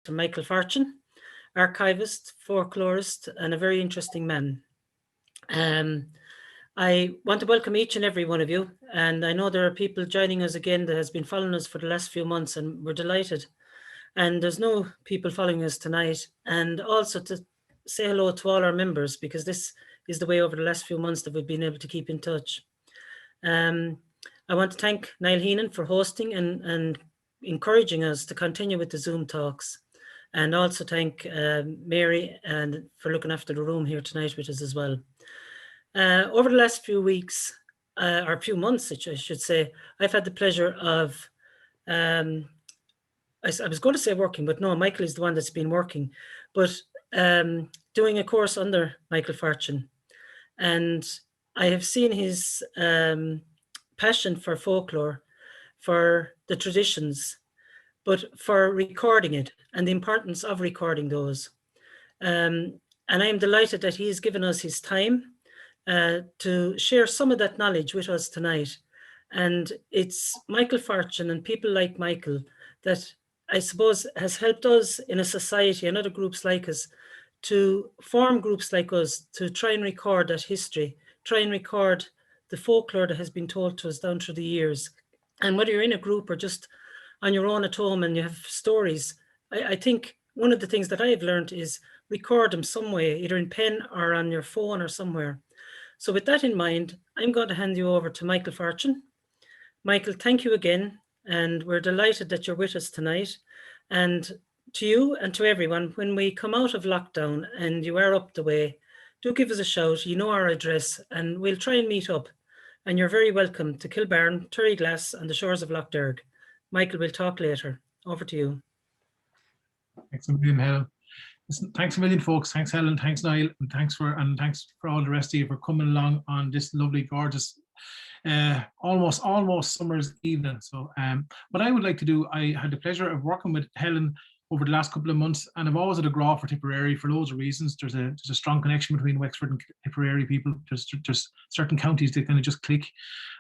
to Michael Fortune, archivist, folklorist, and a very interesting man. Um, I want to welcome each and every one of you, and I know there are people joining us again that has been following us for the last few months, and we're delighted. And there's no people following us tonight, and also to say hello to all our members, because this is the way over the last few months that we've been able to keep in touch. I want to thank Niall Heenan for hosting and encouraging us to continue with the Zoom talks, and also thank Mary and for looking after the room here tonight with us as well. Over the last few weeks, or few months, I should say, I've had the pleasure of, I was going to say working, but no, Michael is the one that's been working, but doing a course under Michael Fortune. And I have seen his passion for folklore, for the traditions, but for recording it and the importance of recording those. And I am delighted that he has given us his time to share some of that knowledge with us tonight. And it's Michael Fortune and people like Michael that I suppose has helped us in a society and other groups like us to form groups like us to try and record that history, try and record the folklore that has been told to us down through the years. And whether you're in a group or just on your own at home and you have stories, I think one of the things that I've learned is record them some way, either in pen or on your phone or somewhere. So with that in mind, I'm going to hand you over to Michael Fortune. Michael, thank you again. And we're delighted that you're with us tonight. And to you and to everyone, when we come out of lockdown and you are up the way, do give us a shout. You know our address and we'll try and meet up. And you're very welcome to Kilbarron Terryglass on the shores of Lough Derg. Michael, we'll talk later. Over to you. Thanks a million, Helen. Listen, thanks a million, folks. Thanks, Helen. Thanks, Niall. And thanks for all the rest of you for coming along on this lovely, gorgeous, almost summer's evening. So what I would like to do, I had the pleasure of working with Helen over the last couple of months, and I've always had a graw for Tipperary for loads of reasons. There's a strong connection between Wexford and Tipperary people. There's certain counties that kind of just click,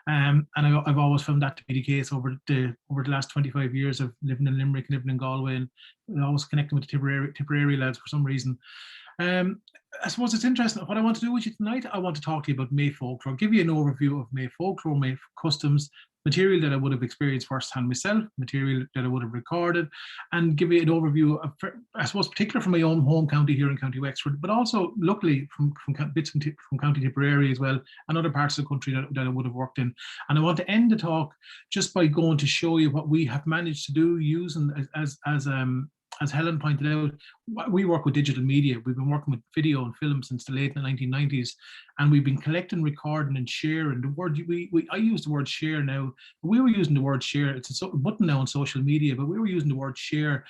and I've always found that to be the case over the last 25 years of living in Limerick, living in Galway, and always connecting with the Tipperary lads for some reason. I suppose it's interesting. What I want to do with you tonight, I want to talk to you about May folklore, give you an overview of May folklore, May customs, material that I would have experienced firsthand myself, material that I would have recorded, and give you an overview of, I suppose, particularly from my own home county here in County Wexford, but also luckily from bits from County Tipperary as well, and other parts of the country that I would have worked in. And I want to end the talk just by going to show you what we have managed to do using as Helen pointed out, we work with digital media. We've been working with video and film since the late 1990s, and we've been collecting, recording, and sharing. The word I use the word share now. We were using the word share. It's a button now on social media, but we were using the word share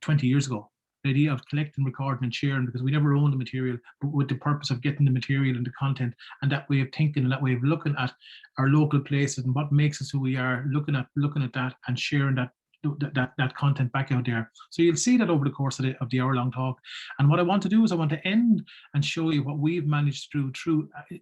20 years ago. The idea of collecting, recording, and sharing, because we never owned the material, but with the purpose of getting the material and the content, and that way of thinking and that way of looking at our local places and what makes us who we are, looking at that and sharing that content back out there. So you'll see that over the course of the hour-long talk. And what I want to do is I want to end and show you what we've managed through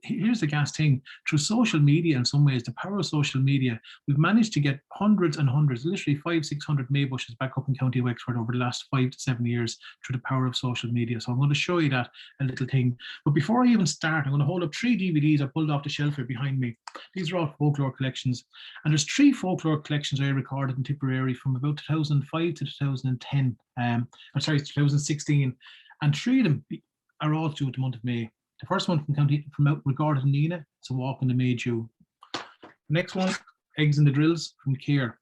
here's the gas thing, through social media. In some ways, the power of social media, we've managed to get hundreds and hundreds, literally 500-600 Maybushes back up in County Wexford over the last 5 to 7 years through the power of social media. So I'm going to show you that a little thing. But before I even start, I'm going to hold up 3 DVDs I pulled off the shelf here behind me. These are all folklore collections, and there's 3 folklore collections I recorded in Tipperary from about 2005 to 2010. I'm sorry, 2016, and 3 of them are all due the month of May. The first one from out recorded in Nina, it's a walk in the May Dew. The next one, eggs in the drills from Care.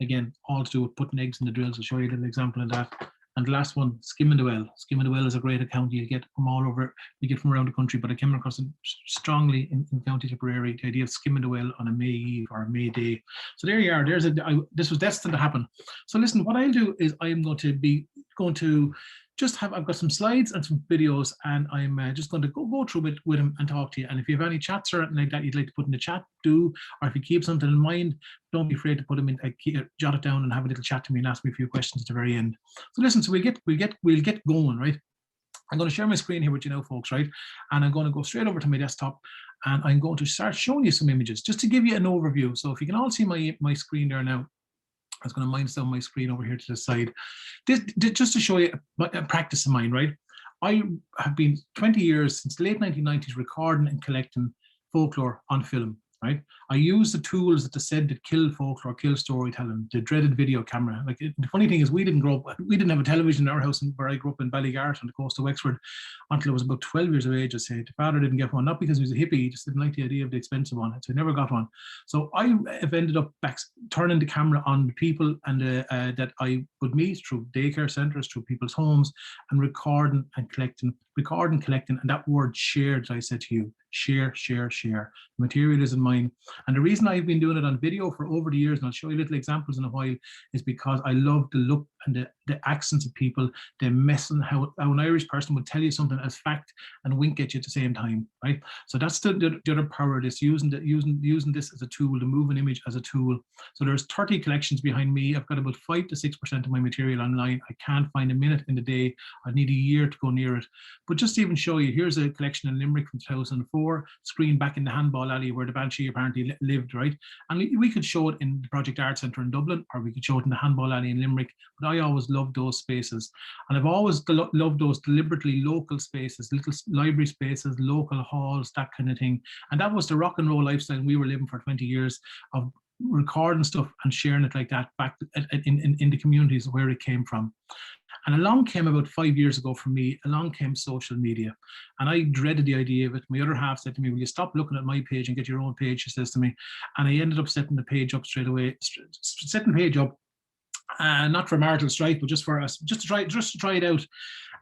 Again, all to do with putting eggs in the drills. I'll show you a little example of that. And the last one, Skim in the Well. Skim in the Well is a great account you get from all over, you get from around the country, but I came across it strongly in County Tipperary, the idea of skimming the well on a May Eve or a May Day. So there you are. This was destined to happen. So listen, what I'll do is I'm going to just have, I've got some slides and some videos, and I'm just going to go through it with him and talk to you. And if you have any chats or anything like that you'd like to put in the chat, do. Or if you keep something in mind, don't be afraid to put them in, jot it down and have a little chat to me and ask me a few questions at the very end. So listen, so we'll get going, right? I'm going to share my screen here with you now, folks, right? And I'm going to go straight over to my desktop, and I'm going to start showing you some images just to give you an overview. So if you can all see my screen there now. I was going to minus down my screen over here to the side. This just to show you a practice of mine, right? I have been 20 years, since the late 1990s, recording and collecting folklore on film, right? I use the tools that they said that kill folklore, kill storytelling, the dreaded video camera. Like the funny thing is, we didn't have a television in our house where I grew up in Ballygart on the coast of Wexford until I was about 12 years of age, I say. The father didn't get one, not because he was a hippie, he just didn't like the idea of the expensive one, so he never got one. So I have ended up back turning the camera on the people and that I would meet through daycare centres, through people's homes, and recording and collecting, and that word share that I said to you, share. The material isn't mine. And the reason I've been doing it on video for over the years, and I'll show you little examples in a while, is because I love the look and the accents of people, the messing, how an Irish person would tell you something as fact and wink at you at the same time, right? So that's the other power of this, using this as a tool, to move an image as a tool. So there's 30 collections behind me. I've got about 5 to 6% of my material online. I can't find a minute in the day. I need a year to go near it. But just to even show you, here's a collection in Limerick from 2004, screened back in the handball alley where the Banshee apparently lived, right? And we could show it in the Project Art Centre in Dublin, or we could show it in the handball alley in Limerick. But I always loved those spaces. And I've always loved those deliberately local spaces, little library spaces, local halls, that kind of thing. And that was the rock and roll lifestyle we were living for 20 years, of recording stuff and sharing it like that back in the communities where it came from. And along came, about 5 years ago for me, along came social media. And I dreaded the idea of it. My other half said to me, will you stop looking at my page and get your own page, she says to me. And I ended up setting the page up straight away, not for marital strife, but just for us, just to try it out.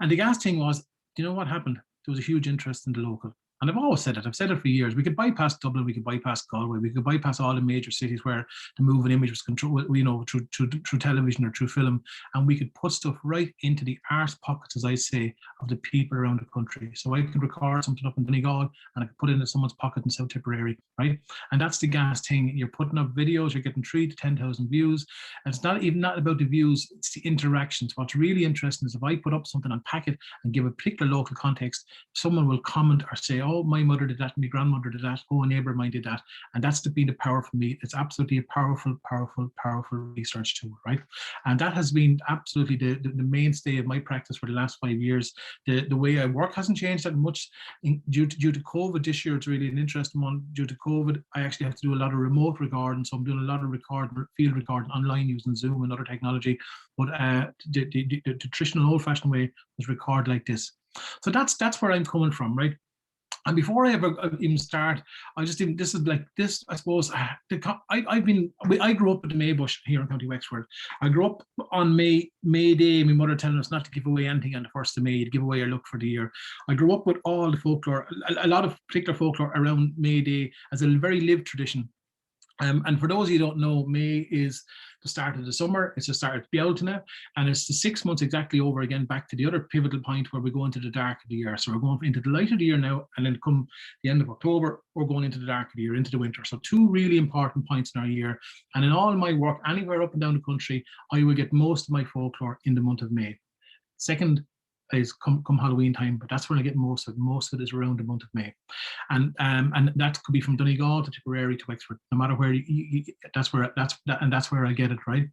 And the gas thing was, do you know what happened? There was a huge interest in the local. And I've always said it. I've said it for years. We could bypass Dublin. We could bypass Galway. We could bypass all the major cities where the moving image was controlled, through television or through film, and we could put stuff right into the arse pockets, as I say, of the people around the country. So I could record something up in Donegal and I could put it into someone's pocket in South Tipperary, right? And that's the gas thing. You're putting up videos. You're getting 3,000 to 10,000 views. And it's not about the views. It's the interactions. What's really interesting is if I put up something, unpack it, and give a particular local context, someone will comment or say, oh, my mother did that, my grandmother did that, oh, a neighbour of mine did that. And that's been the power for me. It's absolutely a powerful research tool, right? And that has been absolutely the mainstay of my practice for the last 5 years. The way I work hasn't changed that much due to COVID. This year, it's really an interesting one. Due to COVID, I actually have to do a lot of remote recording. So I'm doing a lot of field recording online using Zoom and other technology. But the traditional old-fashioned way was record like this. So that's where I'm coming from, right? And before I ever even start, I suppose. I grew up at the Maybush here in County Wexford. I grew up on May Day, my mother telling us not to give away anything on the 1st of May, to give away your luck for the year. I grew up with all the folklore, a lot of particular folklore around May Day as a very lived tradition. And for those of you who don't know, May is the start of the summer. It's the start of Bealtaine, and it's the 6 months exactly over again back to the other pivotal point where we go into the dark of the year. So we're going into the light of the year now, and then come the end of October, we're going into the dark of the year, into the winter. So 2 really important points in our year. And in all my work, anywhere up and down the country, I will get most of my folklore in the month of May. Second is come Halloween time, but that's when I get most of it. Most of it is around the month of May, and that could be from Donegal to Tipperary to Wexford. No matter where that's where I get it, right.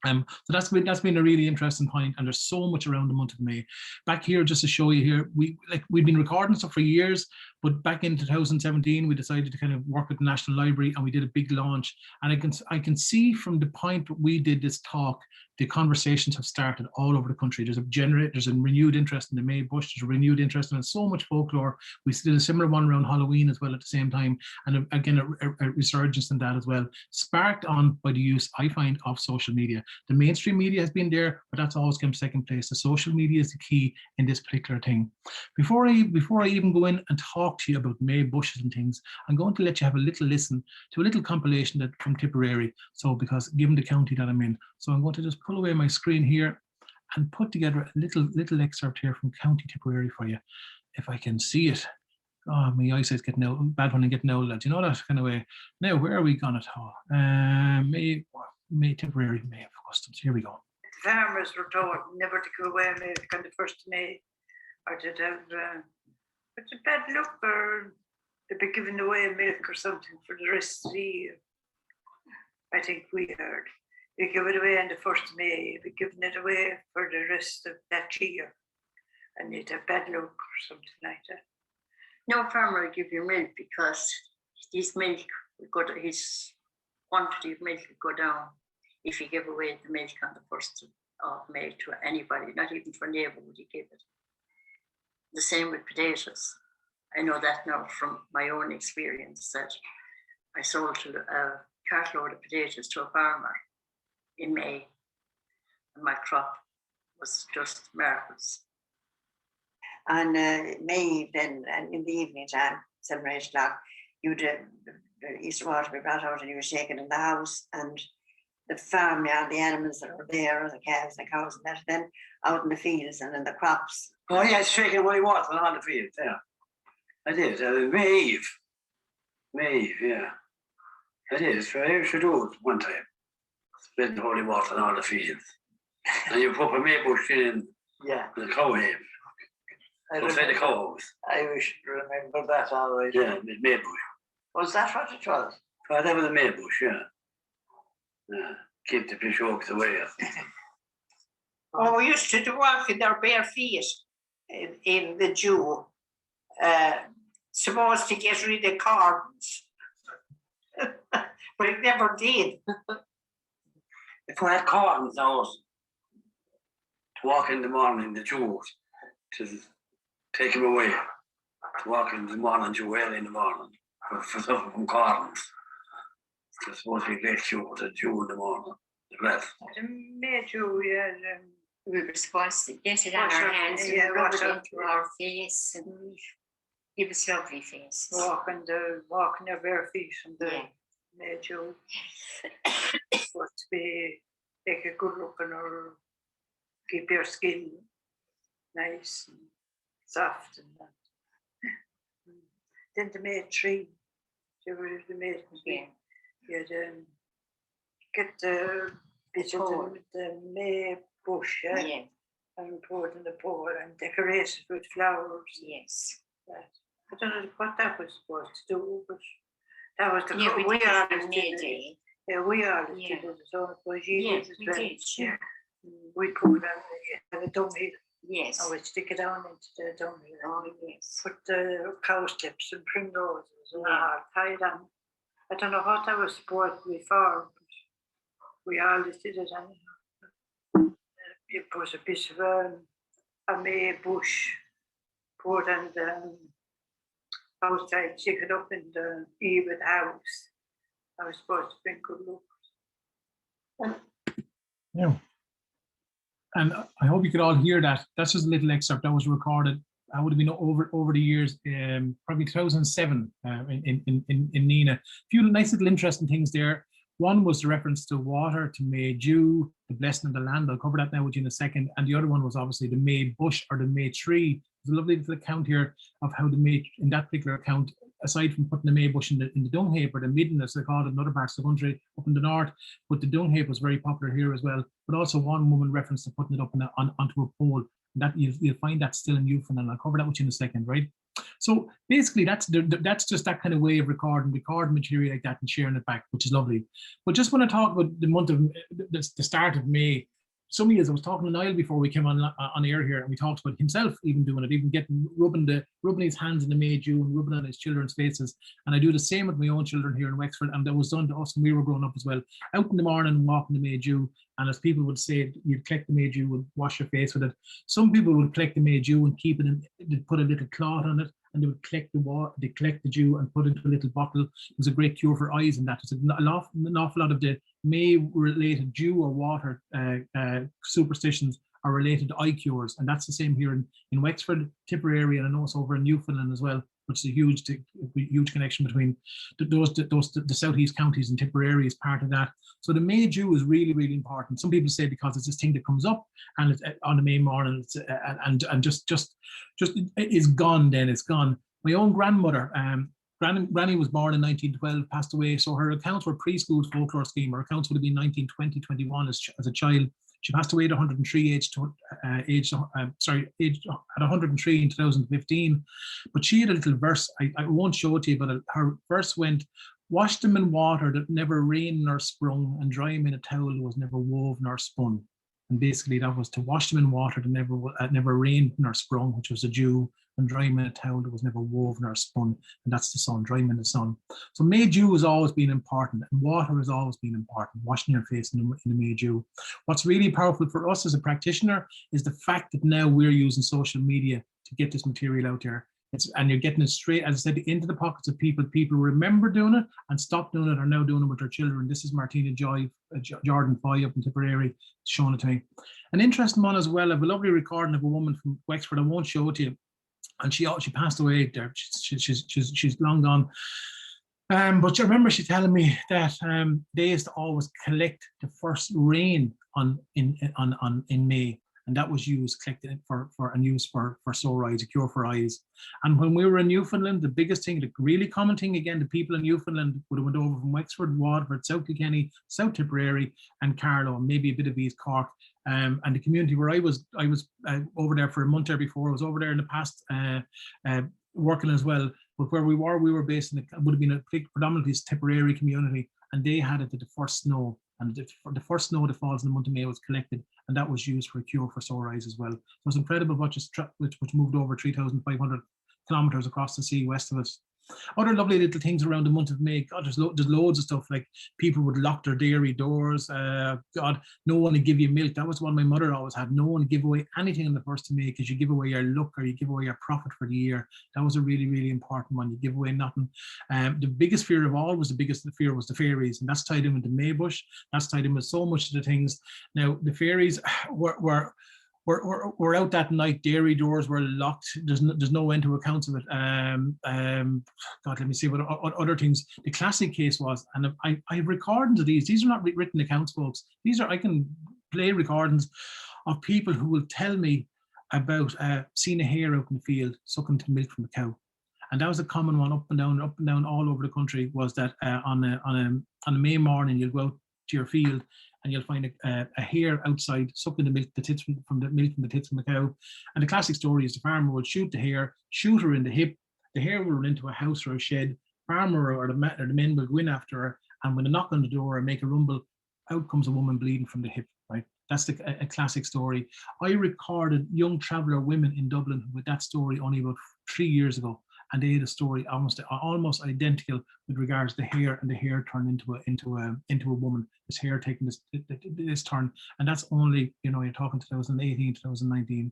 So that's been a really interesting point, and there's so much around the month of May. Back here, just to show you here, we've been recording stuff for years, but back in 2017 we decided to kind of work with the National Library, and we did a big launch. And I can see from the point we did this talk, the conversations have started all over the country. There's a renewed interest in the May Bush. There's a renewed interest in so much folklore. We did a similar one around Halloween as well at the same time, and again a resurgence in that as well, sparked on by the use, I find, of social media. The mainstream media has been there, but that's always come second place. The social media is the key in this particular thing. Before I even go in and talk to you about May bushes and things, I'm going to let you have a little listen to a little compilation from Tipperary. So, because given the county that I'm in, so I'm going to just pull away my screen here and put together a little excerpt here from County Tipperary for you, if I can see it. Oh, my eyesight's getting old, bad when I'm getting old, lads. You know that kind of way. Now, where are we going at all? May Tipperary, May of Customs. Here we go. The farmers were told never to go away on the 1st of May, or to have it's a bad luck, or they'd be giving away milk or something for the rest of the year. I think we heard. You give it away on the 1st of May, you'll be giving it away for the rest of that year. And you'd have bad luck or something like that. No farmer will give you milk because his milk will go to, his quantity of milk will go down if you give away the milk on the 1st of May to anybody, not even for a neighbour would you give it. The same with potatoes. I know that now from my own experience that I sold a cartload of potatoes to a farmer in May, and my crop was just marvellous. On May then, and in the evening time, 7 or 8 o'clock, you'd the Easter water be brought out and you were shaken in the house, and the farmyard, the animals that were there, the calves and cows and that, then out in the fields and in the crops. Oh yes, shaking what he was on the field, yeah. I did. May Eve, yeah. I did. So I used to do it one time. Spread the holy water on all the fields. And you put a May bush in the cow heap. Outside the cows. I wish to remember that always. Yeah, the May bush. Was that what it was? Oh, that was a May bush, yeah. Keep the fish hawks away. Oh, we used to walk in our bare feet in the dew, supposed to get rid of corns. But it never did. If we had corns now, to walk in the morning in the dews, to take him away, to walk in the morning dew early in the morning, for something from corns. It's supposed to be great dew, the dew in the morning, the breath. The May Dew, yeah. We were supposed to get it on Wash our our- hands yeah, and rub wash it our- into our face and give us lovely faces. Walking your bare feet in the Yeah. May Dew. Supposed to be make a good looking or keep your skin nice and soft and that. Then the May tree. You were the May tree. You'd get the bit of the May bush, Yeah, and pour it in the bowl and decorate it with flowers. yes. That. I don't know what that was supposed to do, but that was the Yeah, we did always it on May did it. Day. Yeah, we always Yeah. did it. So it was you Yes, did it we well. did, sure. We put the dunghill. Yes. I would stick it down into the dunghill. Oh, yes. Put the cow slips and primroses and Yeah. all tied on. I don't know what that was supposed to be for, but we always did it anyhow. You put a bit of a May bush, put on the outside, stick it up in the eave of the house. I was supposed to bring good luck. Yeah. And I hope you could all hear that. That's just a little excerpt that was recorded. I would have been over the years, probably 2007 in Nina. A few nice little interesting things there. One was the reference to water, to May Dew, the blessing of the land. I'll cover that now with you in a second. And the other one was obviously the May bush or the May tree. There's a lovely little account here of how the May, in that particular account, aside from putting the May bush in the dung heap or the midden, as they call it in other parts of the country, up in the north, but the dung heap was very popular here as well. But also one woman referenced to putting it up onto a pole. And that you'll find that still in Newfoundland. I'll cover that with you in a second, right? So basically, that's just that kind of way of recording material like that and sharing it back, which is lovely. But just want to talk about the month of the start of May. Some years I was talking to Niall before we came on air here, and we talked about himself even doing it, even rubbing his hands in the May Dew and rubbing on his children's faces. And I do the same with my own children here in Wexford, and that was done to us when we were growing up as well. Out in the morning and walking the May Dew, and as people would say, you'd collect the May Dew and wash your face with it. Some people would collect the May Dew and keep it in, they'd put a little cloth on it, and they would collect the water, they collect the dew and put it into a little bottle. It was a great cure for eyes, and that was an awful lot of the May-related dew or water superstitions are related to eye cures, and that's the same here in Wexford, Tipperary, and I know it's over in Newfoundland as well, which is a huge connection between the southeast counties, and Tipperary is part of that. So the May Dew is really, really important. Some people say because it's this thing that comes up and it's on the May morning, and just is gone. Then it's gone. My own grandmother, Granny was born in 1912, passed away. So her accounts were preschool folklore scheme. Her accounts would have been 1920, 21 as a child. She passed away at 103 at 103 in 2015. But she had a little verse. I won't show it to you, but her verse went, Wash them in water that never rained nor sprung, and dry them in a towel that was never woven nor spun. And basically that was to wash them in water that never rained nor sprung, which was the dew, and dry them in a towel that was never woven or spun, and that's the sun, dry them in the sun. So May dew has always been important, and water has always been important, washing your face in the May dew. What's really powerful for us as a practitioner is the fact that now we're using social media to get this material out there. And you're getting it straight, as I said, into the pockets of people. People remember doing it and stop doing it, are now doing it with their children. This is Martina Jordan Foy up in Tipperary showing it to me. An interesting one as well. I have a lovely recording of a woman from Wexford. I won't show it to you. And she passed away there. She's long gone. But I remember she telling me that they used to always collect the first rain in May. And that was collected for sore eyes, a cure for eyes. And when we were in Newfoundland, the biggest thing, the really common thing, again, the people in Newfoundland would have went over from Wexford, Waterford, South Kilkenny, South Tipperary, and Carlow, and maybe a bit of East Cork. And the community where I was over there for a month there before. I was over there in the past working as well. But where we were based in it would have been a predominantly Tipperary community, and they had it at the first snow. And the first snow that falls in the month of May was collected, and that was used for a cure for sore eyes as well. So it's incredible which moved over 3,500 kilometers across the sea west of us. Other lovely little things around the month of May. God, there's loads of stuff, like people would lock their dairy doors. God, no one would give you milk. That was one my mother always had. No one would give away anything on the 1st of May, because you give away your luck or you give away your profit for the year. That was a really, really important one. You give away nothing. The biggest fear of all was the fairies, and that's tied in with the Maybush. That's tied in with so much of the things. Now the fairies were out that night. Dairy doors were locked. There's no end to accounts of it. God, let me see what other things. The classic case was, and I have recordings of these. These are not written accounts, folks. I can play recordings of people who will tell me about seeing a hare out in the field sucking the milk from the cow. And that was a common one up and down all over the country, was that on a May morning, you'll go out to your field and you'll find a hare outside sucking the milk, the tits from the cow. And the classic story is the farmer will shoot the hare, shoot her in the hip. The hare will run into a house or a shed. Farmer or the men will go in after her, and when they knock on the door and make a rumble, out comes a woman bleeding from the hip. Right, that's a classic story. I recorded young traveller women in Dublin with that story only about 3 years ago. And they had a story almost identical with regards to the hare, and the hare turned into a woman. This hare taking this turn, and that's only, you're talking 2018, 2019.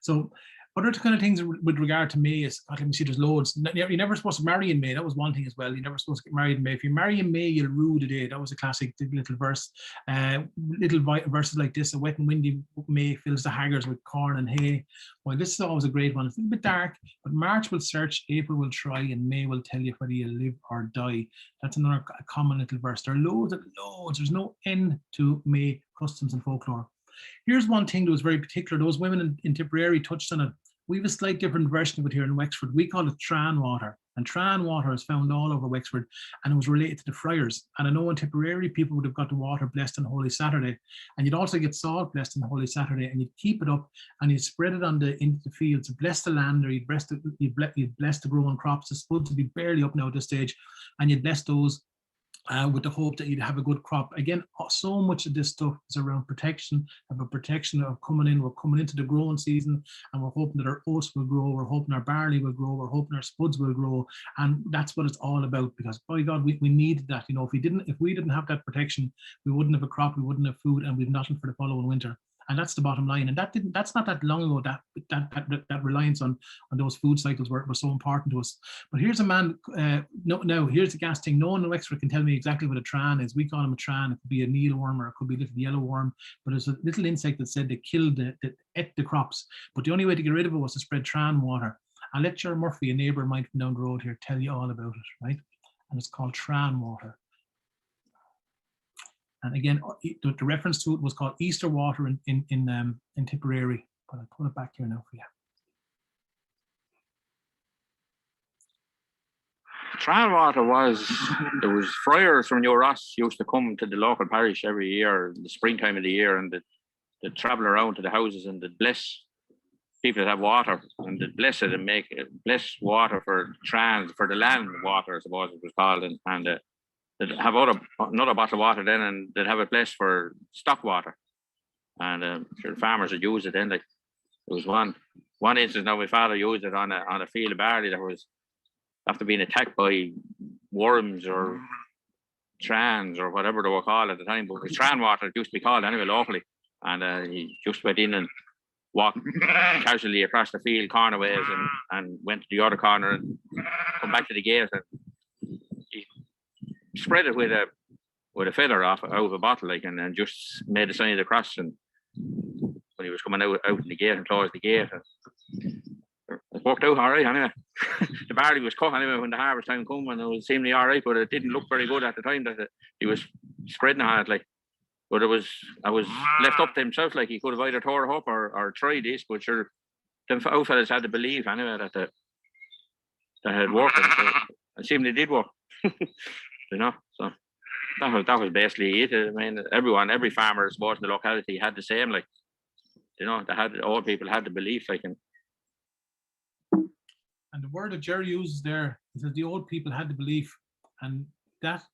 So other kind of things with regard to May is, God, let me see, there's loads. You're never supposed to marry in May. That was one thing as well. You're never supposed to get married in May. If you marry in May, you'll rue the day. That was a classic little verse. Little verses like this: a wet and windy May fills the haggers with corn and hay. Well, this is always a great one. It's a little bit dark, but March will search, April will try, and May will tell you whether you live or die. That's another common little verse. There are loads and loads. There's no end to May customs and folklore. Here's one thing that was very particular. Those women in Tipperary touched on it. We have a slight different version of it here in Wexford. We call it Tran water. And Tran water is found all over Wexford, and it was related to the friars. And I know in Tipperary, people would have got the water blessed on Holy Saturday. And you'd also get salt blessed on Holy Saturday, and you'd keep it up and you'd spread it into the fields, bless the land, or you'd bless the growing crops. The spuds would be barely up now at this stage, and you'd bless those with the hope that you'd have a good crop. Again, so much of this stuff is around protection, of coming in. We're coming into the growing season, and we're hoping that our oats will grow, we're hoping our barley will grow, we're hoping our spuds will grow, and that's what it's all about. Because by God, we needed that. If we didn't have that protection, we wouldn't have a crop, we wouldn't have food, and we've nothing for the following winter. And that's the bottom line. And that's not that long ago, that reliance on those food cycles were so important to us. But here's a man, now here's the gas thing. No one in Wexford can tell me exactly what a tran is. We call him a tran. It could be a mealworm, or it could be a little yellow worm. But there's a little insect that said they killed, that ate the crops. But the only way to get rid of it was to spread tran water. I'll let Ger Murphy, a neighbour of mine from down the road here, tell you all about it, right? And it's called tran water. And again, the reference to it was called Easter water in Tipperary. But I'll pull it back here now for you. Tran water there was friars from New Ross used to come to the local parish every year in the springtime of the year, and they'd travel around to the houses and they'd bless people that have water, and they'd bless it and make it, bless water for trans, for the land water, I suppose it was called, and they'd have another bottle of water then, and they'd have a place for stock water. And sure, farmers would use it then. Like there was one instance now my father used it on a field of barley that was after being attacked by worms or trans or whatever they were called at the time, but it was tran water, it used to be called anyway locally. And he just went in and walked casually across the field cornerways and went to the other corner and come back to the gate, and he spread it with a feather out of a bottle, like, and then just made the sign of the cross. And when he was coming out in the gate and closed the gate, and it worked out all right anyway. The barley was cut anyway when the harvest time came, and it was seemingly all right, but it didn't look very good at the time that he was spreading on it, like. But I was left up to himself, like he could have either tore it up or tried this, but sure, them old fellas had to believe anyway that had worked, and so it seemingly did work. You know, so that was basically it. I mean, every farmer, I suppose, in the locality had the same, like, you know, all people had the belief, like. And the word that Jerry uses there is that the old people had the belief, and that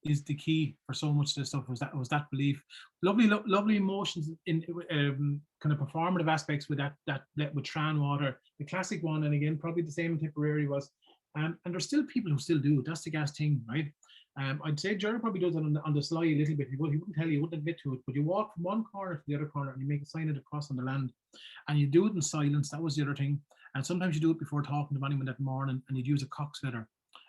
is the key for so much of this stuff. Was that belief? Lovely emotions in kind of performative aspects with that with Tran water, the classic one, and again probably the same in Tipperary was. And there's still people who still do. That's the gas thing, right? I'd say Jerry probably does it on the sly a little bit. He wouldn't tell you, he wouldn't admit to it, but you walk from one corner to the other corner and you make a sign of the cross on the land, and you do it in silence. That was the other thing. And sometimes you do it before talking to anyone that morning, and you'd use a cock's feather.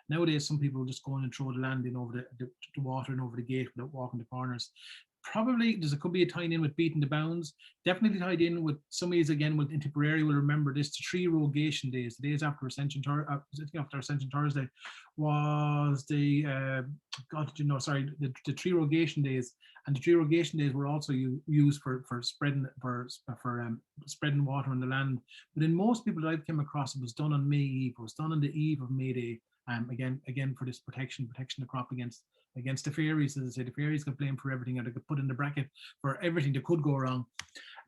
Nowadays, some people will just go in and throw the land in over the water and over the gate without walking the corners. Probably could be a tie in with beating the bounds. Definitely tied in with some of these again. In Tipperary will remember this: the three rogation days, the days after Ascension Thursday, was the the three rogation days, and the three rogation days were also used for spreading water on the land. But in most people that I've come across, it was done on May Eve. It was done on the eve of May Day. Again for this protection the crop against the fairies. As I say, the fairies got blamed for everything, or they got put in the bracket for everything that could go wrong.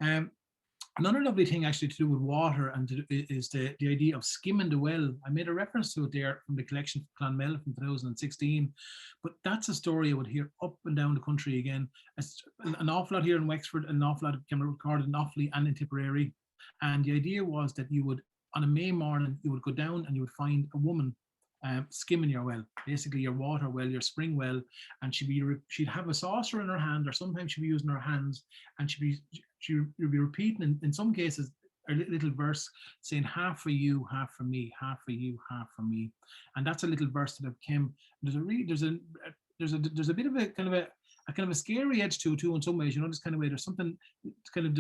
Another lovely thing actually to do with water is the idea of skimming the well. I made a reference to it there from the collection from Clonmel from 2016, but that's a story I would hear up and down the country again. It's an awful lot here in Wexford, an awful lot came recorded in Offaly and in Tipperary. And the idea was that you would, on a May morning, you would go down and you would find a woman skimming your well, basically your water well, your spring well, and she'd have a saucer in her hand, or sometimes she'd be using her hands, and she'd be repeating in some cases a little verse saying, half for you, half for me, half for you, half for me. And that's a little verse that came. There's a bit of a kind of a scary edge to it too in some ways, you know, this kind of way. There's something kind of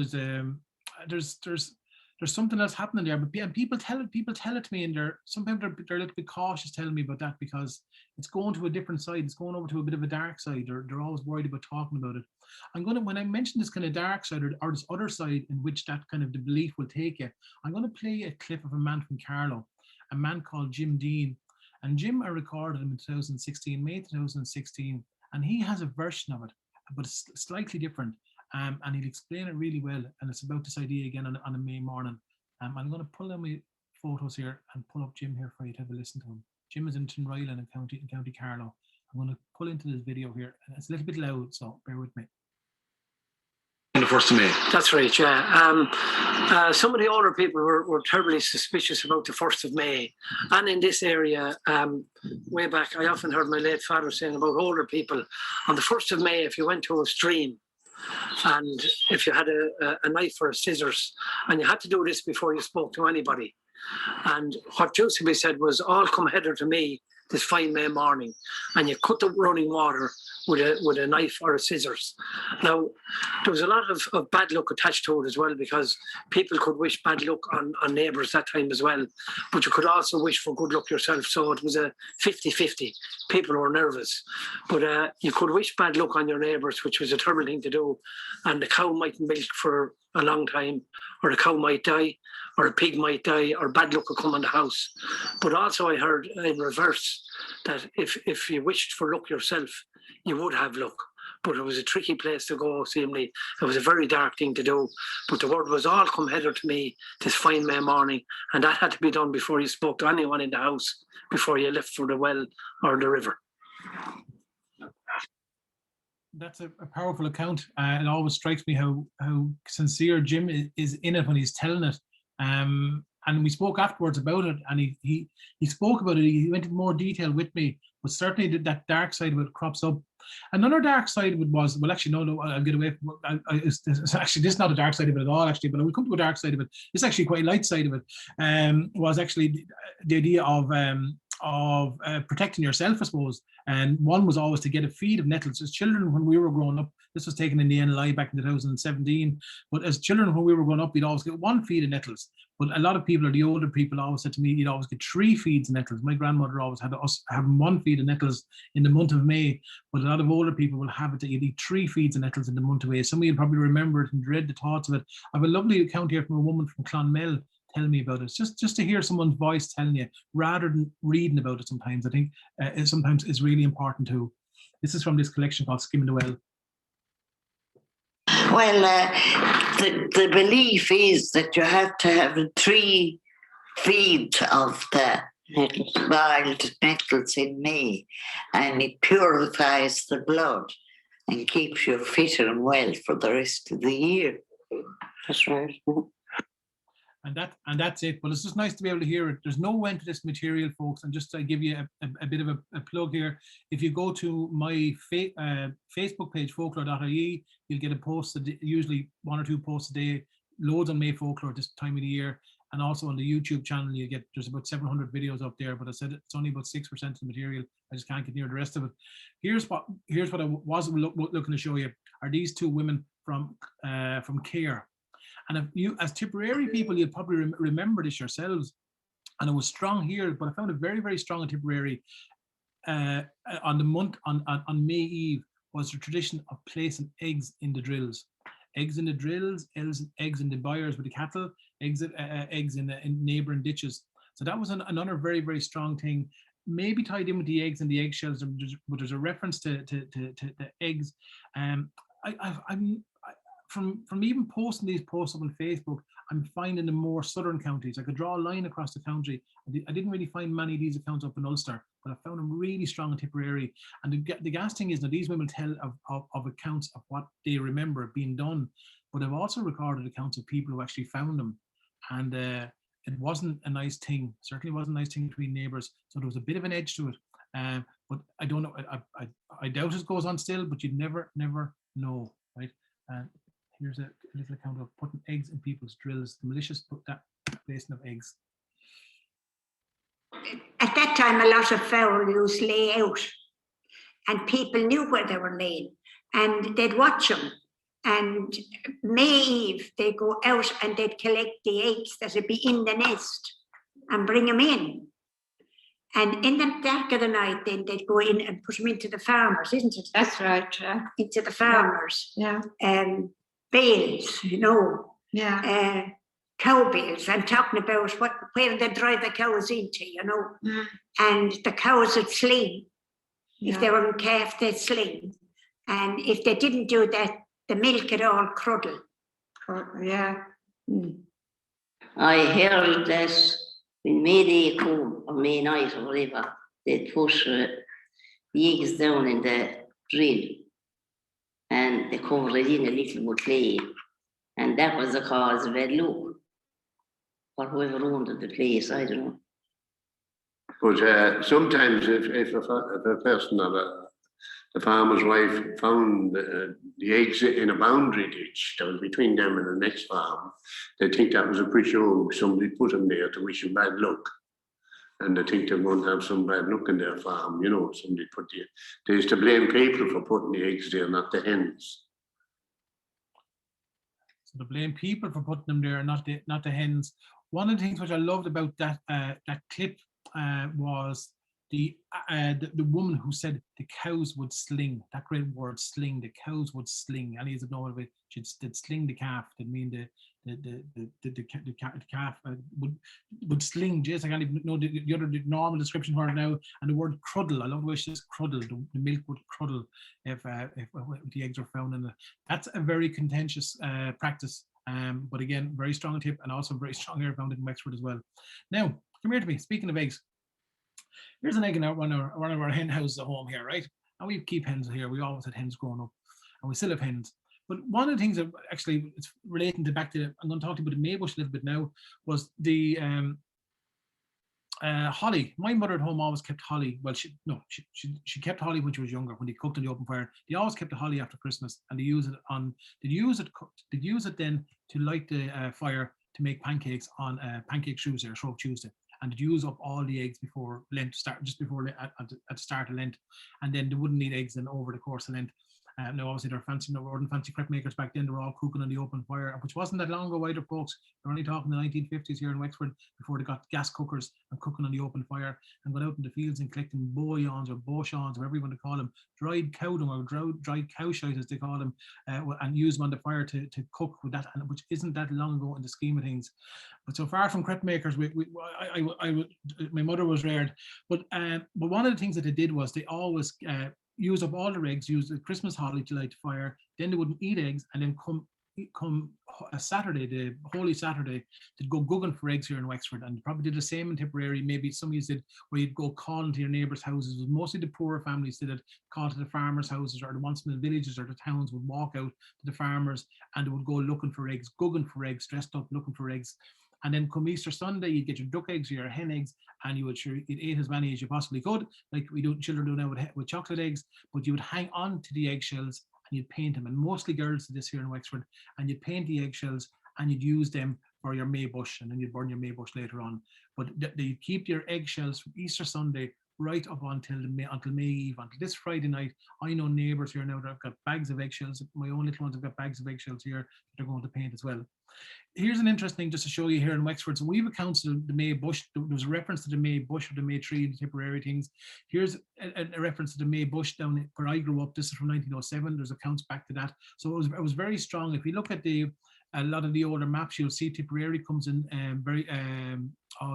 there's something else happening there, but people tell it to me, and sometimes they're a little bit cautious telling me about that, because it's going to a different side. It's going over to a bit of a dark side. They're always worried about talking about it. When I mention this kind of dark side or this other side in which that kind of the belief will take you, I'm going to play a clip of a man from Carlow, a man called Jim Dean. And Jim, I recorded him in 2016, May 2016, and he has a version of it, but it's slightly different. And he'll explain it really well, and it's about this idea again on a May morning. I'm going to pull down my photos here and pull up Jim here for you to have a listen to him. Jim is in Tinryland in County Carlow. I'm going to pull into this video here, and it's a little bit loud, so bear with me. On the 1st of May. That's right, yeah. Some of the older people were terribly suspicious about the 1st of May. And in this area, way back, I often heard my late father saying about older people, on the 1st of May, if you went to a stream, and if you had a knife or a scissors, and you had to do this before you spoke to anybody. And what used to be said was, all come hither to me this fine May morning, and you cut the running water with a knife or a scissors. Now, there was a lot of bad luck attached to it as well, because people could wish bad luck on neighbours that time as well, but you could also wish for good luck yourself. So it was a 50-50. People were nervous, but you could wish bad luck on your neighbours, which was a terrible thing to do. And the cow mightn't milk for a long time, or the cow might die, or a pig might die, or bad luck will come on the house. But also I heard in reverse that if you wished for luck yourself, you would have luck. But it was a tricky place to go, seemingly. It was a very dark thing to do. But the word was, all come hither to me this fine May morning. And that had to be done before you spoke to anyone in the house, before you left for the well or the river. That's a powerful account. It always strikes me how sincere Jim is in it when he's telling it. And we spoke afterwards about it, and he spoke about it. He went into more detail with me, but certainly that dark side of it crops up. Another dark side of it was, well, actually, no, I'll get away from it's actually, this is not a dark side of it at all, actually, but I will come to a dark side of it. It's actually quite a light side of it, was actually the idea of protecting yourself, I suppose. And one was always to get a feed of nettles. As children, when we were growing up, this was taken in the NLI back in 2017, but as children, when we were growing up, we'd always get one feed of nettles. But a lot of people, or the older people, always said to me, you'd always get 3 feeds of nettles. My grandmother always had us having 1 feed of nettles in the month of May, but a lot of older people will have it that you'd eat 3 feeds of nettles in the month of May. Some of you probably remember it and dread the thoughts of it. I have a lovely account here from a woman from Clonmel telling me about it. Just to hear someone's voice telling you, rather than reading about it sometimes, I think sometimes is really important too. This is from this collection called Skimming the Well. Well, the belief is that you have to have 3 feeds of the wild nettles in May, and it purifies the blood and keeps you fit and well for the rest of the year. That's right. And that's it. But it's just nice to be able to hear it. There's no end to this material, folks. And just to give you a bit of a plug here, if you go to my Facebook page, folklore.ie, you'll get a post, usually 1 or 2 posts a day, loads on May folklore this time of the year. And also on the YouTube channel, there's about 700 videos up there, but I said it's only about 6% of the material. I just can't get near the rest of it. Here's what I was looking to show you, are these 2 women from Care. And if you, as Tipperary people, you'll probably remember this yourselves. And it was strong here, but I found it very, very strong in Tipperary. On May Eve was the tradition of placing eggs in the drills. Eggs in the drills, eggs in the byres with the cattle, eggs in neighbouring ditches. So that was another very, very strong thing. Maybe tied in with the eggs and the eggshells, but there's a reference to the eggs. From even posting these posts up on Facebook, I'm finding the more southern counties. I could draw a line across the country. I didn't really find many of these accounts up in Ulster, but I found them really strong in Tipperary. And the gas thing is that these women tell of accounts of what they remember being done, but I've also recorded accounts of people who actually found them. And it wasn't a nice thing. Certainly wasn't a nice thing between neighbours. So there was a bit of an edge to it. But I don't know. I doubt it goes on still, but you'd never know, right? Here's a little account of putting eggs in people's drills. The malicious put that placing of eggs. At that time, a lot of fowl used to lay out, and people knew where they were laying, and they'd watch them. And May Eve, they'd go out and they'd collect the eggs that'd be in the nest and bring them in. And in the dark of the night, then they'd go in and put them into the farmers, isn't it? That's right. Yeah. Into the farmers. Yeah. Bales, Yeah. Cow bales. I'm talking about where they drive the cows into, And the cows would sling. Yeah. If they were in calf, they'd sling. And if they didn't do that, the milk would all cruddle. Yeah. I heard that when May Day come, or May night, or whatever, they'd put the eggs down in the drill, and they covered it in a little more clay, and that was the cause of bad luck for whoever owned the place. I don't know. But sometimes if a person or the farmer's wife found the eggs in a boundary ditch that was between them and the next farm, they think that was a pretty old. Somebody put them there to wish them bad luck. And they think they're going to have some bad luck in their farm, somebody put they used to blame people for putting the eggs there, not the hens. So to blame people for putting them there, not the hens. One of the things which I loved about that clip was the woman who said the cows would sling. That great word, sling. The cows would sling. And he's know of it. They'd sling the calf. That mean the calf would sling. Just I can't even know the other normal description for it now. And the word cruddle. I love the way she says cruddle. The milk would cruddle if the eggs were found in it. That's a very contentious practice. But again, very strong tip, and also very strong here found in Wexford as well. Now, come here to me. Speaking of eggs, here's an egg in one of our hen houses at home here, right? And we keep hens here. We always had hens growing up. and we still have hens. But one of the things that actually it's relating to back to, I'm going to talk to you about the Maybush a little bit now, was the holly. My mother at home always kept holly. Well, she kept holly when she was younger, when they cooked in the open fire. They always kept the holly after Christmas, and they use it then to light the fire to make pancakes on Pancake Tuesday or Shrove Tuesday, and to use up all the eggs before Lent start, just before at the start of Lent, and then they wouldn't need eggs then over the course of Lent. Now, obviously, they're fancy, fancy crepe makers back then. They were all cooking on the open fire, which wasn't that long ago either, folks. We're only talking the 1950s here in Wexford before they got gas cookers and cooking on the open fire and going out in the fields and collecting bouillons or bochons, whatever you want to call them, dried cow dung or dried cow shite, as they call them, and use them on the fire to cook with that, which isn't that long ago in the scheme of things. But so far from crepe makers, my mother was reared. But one of the things that they did was they always use up all their eggs, use the Christmas holly to light the fire. Then they wouldn't eat eggs, and then come a Saturday, the Holy Saturday, they'd go gugging for eggs here in Wexford, and probably did the same in Tipperary. Maybe some of you did, where you'd go calling to your neighbours' houses. It was mostly the poorer families did it, call to the farmers' houses, or the ones from the villages or the towns would walk out to the farmers and they would go looking for eggs, gugging for eggs, dressed up looking for eggs. And then come Easter Sunday, you'd get your duck eggs or your hen eggs, and you'd eat as many as you possibly could, like children do now with chocolate eggs. But you would hang on to the eggshells and you'd paint them, and mostly girls did this here in Wexford. And you'd paint the eggshells and you'd use them for your Maybush, and then you'd burn your Maybush later on. But you'd keep your eggshells from Easter Sunday right up until May Eve, until this Friday night. I know neighbours here now that have got bags of eggshells. My own little ones have got bags of eggshells here that they're going to paint as well. Here's an interesting thing just to show you here in Wexford. So we've accounts of the May bush. There was a reference to the May bush or the May tree, the Tipperary things. Here's a reference to the May bush down where I grew up. This is from 1907. There's accounts back to that. So it was very strong. If you look at a lot of the older maps, you'll see Tipperary comes in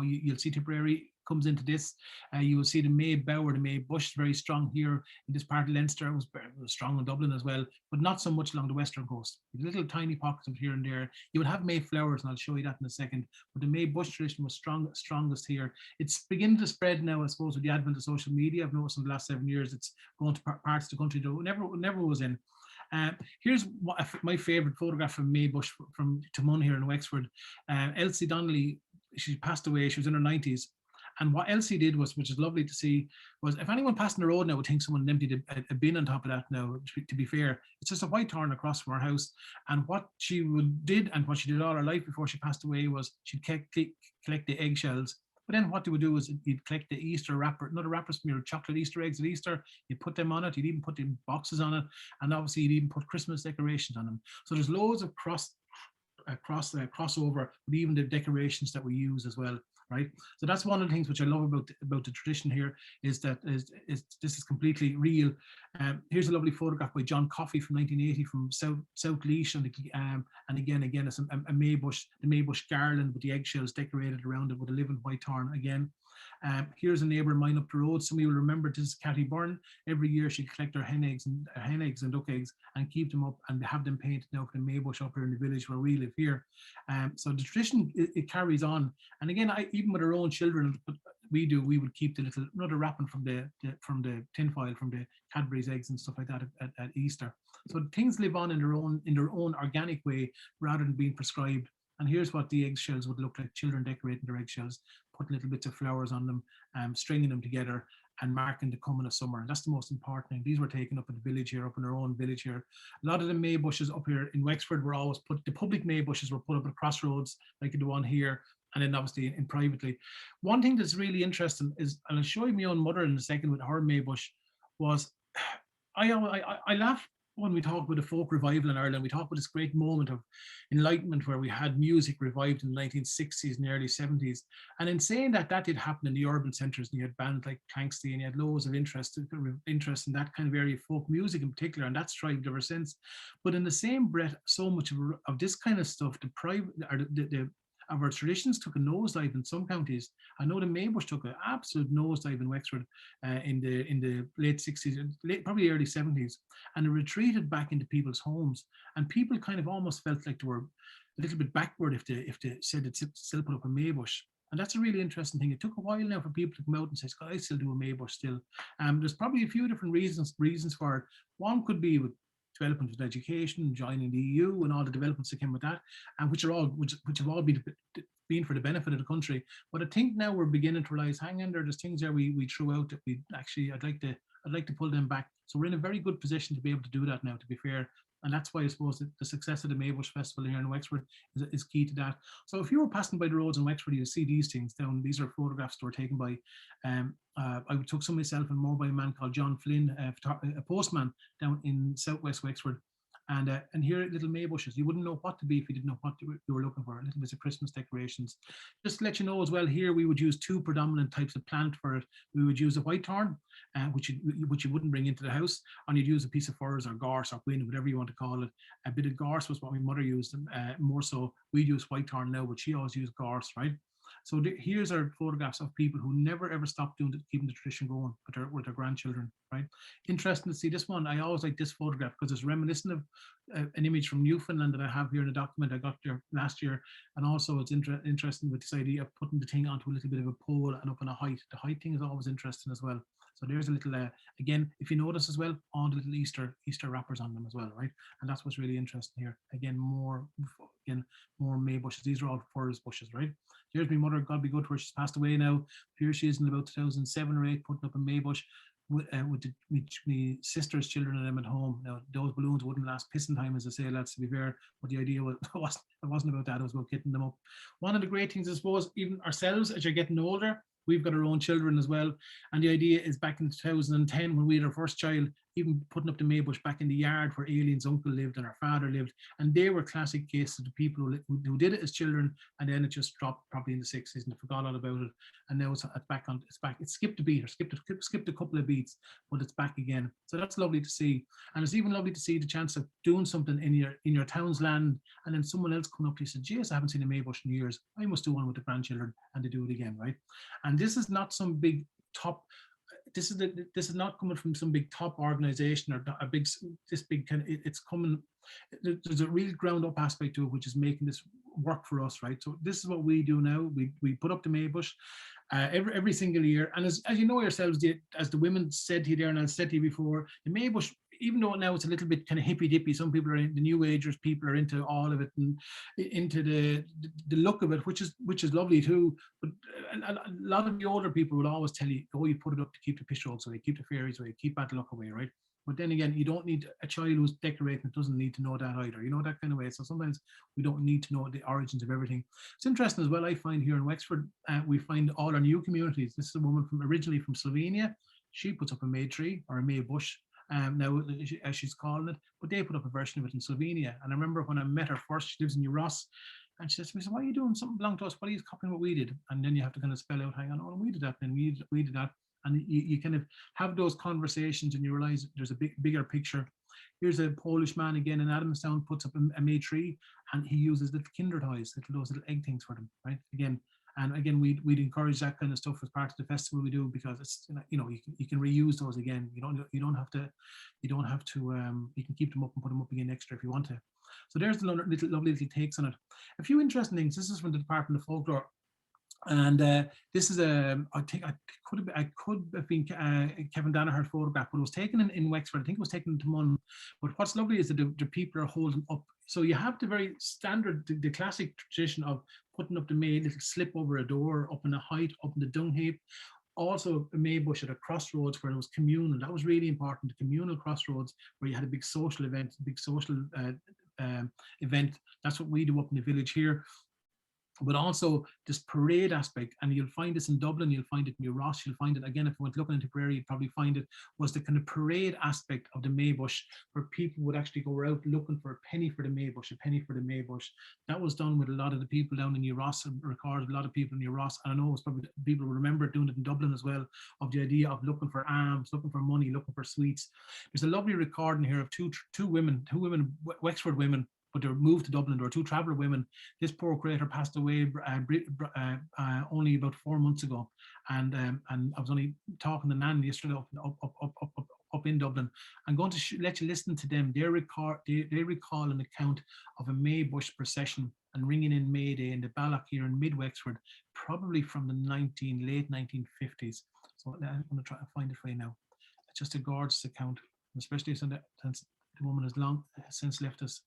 you'll see Tipperary comes into this. You will see the May bough or the May bush very strong here in this part of Leinster. It was strong in Dublin as well, but not so much along the western coast. Little tiny pockets of here and there. You would have May flowers, and I'll show you that in a second. But the May bush tradition was strongest here. It's beginning to spread now, I suppose, with the advent of social media. I've noticed in the last 7 years it's going to parts of the country that never was in. Here's my favourite photograph from Maybush from Timon here in Wexford. Elsie Donnelly, she passed away, she was in her 90s. And what Elsie did was, which is lovely to see, was if anyone passing the road now would think someone emptied a bin on top of that now, to be fair, it's just a white thorn across from her house. And what she did all her life before she passed away was she'd collect the eggshells. But then what they would do is you'd collect the Easter wrapper, not a wrappers from your chocolate Easter eggs at Easter, you'd put them on it, you'd even put the boxes on it, and obviously you'd even put Christmas decorations on them. So there's loads of crossover with even the decorations that we use as well. Right, so that's one of the things which I love about the tradition here, is that this is completely real. Here's a lovely photograph by John Coffey from 1980 from South Laois, and again it's a Maybush, the Maybush garland with the eggshells decorated around it with a living white thorn again. Here's a neighbour of mine up the road. Some of you will remember this is Cathy Byrne. Every year she'd collect her hen eggs and duck eggs and keep them up and have them painted now for the Maybush up here in the village where we live here. So the tradition it carries on. And again, even with our own children, we would keep the little another wrapping from the tin foil from the Cadbury's eggs and stuff like that at Easter. So things live on in their own organic way rather than being prescribed. And here's what the eggshells would look like, children decorating their eggshells, putting little bits of flowers on them, stringing them together and marking the coming of summer. And that's the most important thing. These were taken up in the village here, up in our own village here. A lot of the May bushes up here in Wexford were always the public May bushes were put up at crossroads, like the one here, and then obviously in privately. One thing that's really interesting is, and I'll show you my own mother in a second with her May bush, was I laugh when we talk about the folk revival in Ireland. We talk about this great moment of enlightenment where we had music revived in the 1960s and the early 70s. And in saying that did happen in the urban centres, and you had bands like Clanksty, and you had loads of interest in that kind of area, folk music in particular, and that's thrived ever since. But in the same breath, so much of this kind of stuff, of our traditions took a nosedive in some counties. I know the Maybush took an absolute nosedive in Wexford in the late 60s, probably early 70s, and it retreated back into people's homes. And people kind of almost felt like they were a little bit backward if they said they'd still put up a Maybush. And that's a really interesting thing. It took a while now for people to come out and say, I still do a Maybush still. There's probably a few different reasons for it. One could be with development with education, joining the EU, and all the developments that came with that, and which have all been for the benefit of the country. But I think now we're beginning to realize, hang on, there's things there we threw out that we actually I'd like to pull them back. So we're in a very good position to be able to do that now, to be fair. And that's why I suppose that the success of the Maybush Festival here in Wexford is key to that. So if you were passing by the roads in Wexford, you'll see these things down. These are photographs that were taken by, I took some myself and more by a man called John Flynn, a postman down in southwest Wexford. And here are little Maybushes. You wouldn't know what to be if you didn't know what you were looking for. A little bit of Christmas decorations. Just to let you know as well, here we would use two predominant types of plant for it. We would use a white thorn, which you wouldn't bring into the house, and you'd use a piece of furze or gorse or gwyn, whatever you want to call it. A bit of gorse was what my mother used, more so. We'd use white thorn now, but she always used gorse, right? So here's our photographs of people who never ever stopped keeping the tradition going with their grandchildren, right? Interesting to see this one. I always like this photograph because it's reminiscent of an image from Newfoundland that I have here in a document I got there last year. And also it's interesting with this idea of putting the thing onto a little bit of a pole and up on a height. The height thing is always interesting as well. So there's a little, again, if you notice as well, all the little Easter wrappers on them as well, right? And that's what's really interesting here. Again, more May bushes. These are all furze bushes, right? Here's my mother, God be good to her, she's passed away now. Here she is in about 2007 or 8, putting up a May bush with my sister's children and them at home. Now, those balloons wouldn't last pissing time, as I say, lads, to be fair, but the idea was, it wasn't about that, it was about getting them up. One of the great things, I suppose, even ourselves, as you're getting older, we've got our own children as well. And the idea is back in 2010, when we had our first child, even putting up the Maybush back in the yard where Aileen's uncle lived and our father lived. And they were classic cases of the people who did it as children, and then it just dropped probably in the 60s and they forgot all about it. And now it's back. It skipped a beat or skipped a couple of beats, but it's back again. So that's lovely to see. And it's even lovely to see the chance of doing something in your town's land, and then someone else coming up to you and say, geez, I haven't seen a Maybush in years. I must do one with the grandchildren, and they do it again, right? And this is not some big top. This is not coming from some big top organization or a big kind of, it's coming, there's a real ground up aspect to it, which is making this work for us, right? So this is what we do now. We put up the Maybush every single year. And as you know yourselves, as the women said to you there, and I said to you before, the Maybush, even though now it's a little bit kind of hippy dippy, some people are in the new agers, people are into all of it and into the look of it, which is lovely too. But a lot of the older people would always tell you, oh, you put it up to keep the piss rolls away, keep the fairies away, keep bad luck away, right? But then again, you don't need a child who's decorating, doesn't need to know that either, you know, that kind of way. So sometimes we don't need to know the origins of everything. It's interesting as well, I find here in Wexford, we find all our new communities. This is a woman originally from Slovenia. She puts up a May tree or a May bush. Now, as she's calling it, but they put up a version of it in Slovenia. And I remember when I met her first, she lives in New Ross, and she says to me, so why are you doing something belonging to us? Why are you copying what we did? And then you have to kind of spell out, hang on, oh, we did that, and we did that. And you kind of have those conversations and you realize there's a bigger picture. Here's a Polish man again in Adamstown, puts up a May tree, and he uses little kinder toys, those little egg things for them, right? And again, we'd encourage that kind of stuff as part of the festival we do, because it's, you know, you can reuse those again. You don't have to you can keep them up and put them up again extra if you want to. So there's the lovely little takes on it. A few interesting things. This is from the Department of Folklore. And this is I think I could have been Kevin Danaher's photograph, but it was taken in Wexford. I think it was taken in Timon. But what's lovely is that the people are holding up. So you have the very standard, the classic tradition of putting up the May little slip over a door, up in the height, up in the dung heap. Also a May bush at a crossroads where it was communal. That was really important, the communal crossroads where you had a big social event, a big social event. That's what we do up in the village here. But also this parade aspect, and you'll find this in Dublin, you'll find it in New Ross, you'll find it again, if you went looking into Tipperary, you'd probably find it, was the kind of parade aspect of the Maybush, where people would actually go out looking for a penny for the Maybush, a penny for the Maybush. That was done with a lot of the people down in New Ross, and recorded a lot of people in New Ross, and I know it's probably people will remember doing it in Dublin as well, of the idea of looking for alms, looking for money, looking for sweets. There's a lovely recording here of two women, Wexford women, but they were moved to Dublin. There were two traveller women. This poor creator passed away only about 4 months ago, and I was only talking to Nan yesterday up in Dublin. I'm going to let you listen to them. They recall an account of a Maybush procession and ringing in May Day in the Balloch here in mid Wexford, probably from the late 1950s. So I'm going to try to find it for you now. It's just a gorgeous account, especially since The woman has long since left us.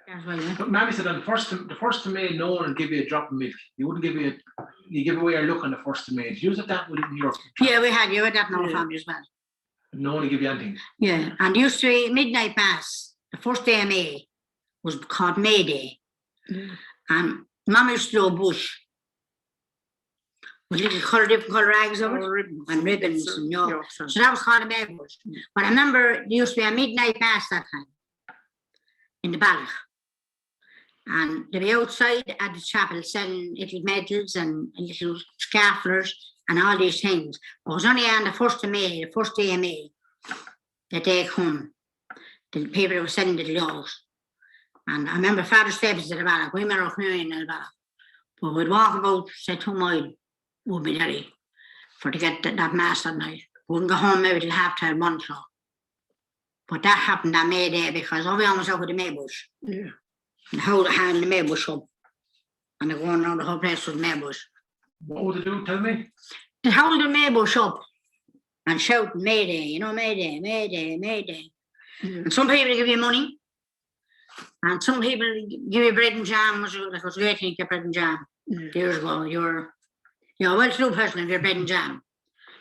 That's well, yeah. But Mammy said on the first of May, no one would give you a drop of milk. You wouldn't give you give away your look on the 1st of May. Did you use it that with your Yeah, we had that in our family as well. no one would give you anything. Yeah, and used to be midnight mass. The first day of May was called May Day. And Mum used to do a bush with little different colour rags over it and ribbons and so that was called a May bush. But I remember there used to be a midnight mass that time in the Ballach. And they'd be outside at the chapel selling little medals and little scarflers and all these things. It was only on the 1st of May, the first day of May, that they come. The people were selling the dogs. And I remember Father steps at the Ballach, we were communion in the Ballach. But we'd walk about, say 2 miles, would be ready to get that mass that night. We wouldn't go home maybe till 12:30, 1 o'clock. But that happened on May Day because everyone was out with the May bush. Yeah. And hold the hand in the May bush up. And they're going around the whole place with the May bush. What would they do? Tell me. They hold the May bush up and shout May Day, you know, May Day, May Day, May Day. And some people give you money. And some people give you bread and jam. It was great to get bread and jam years ago. You're a well-to-do person if you're bread and jam.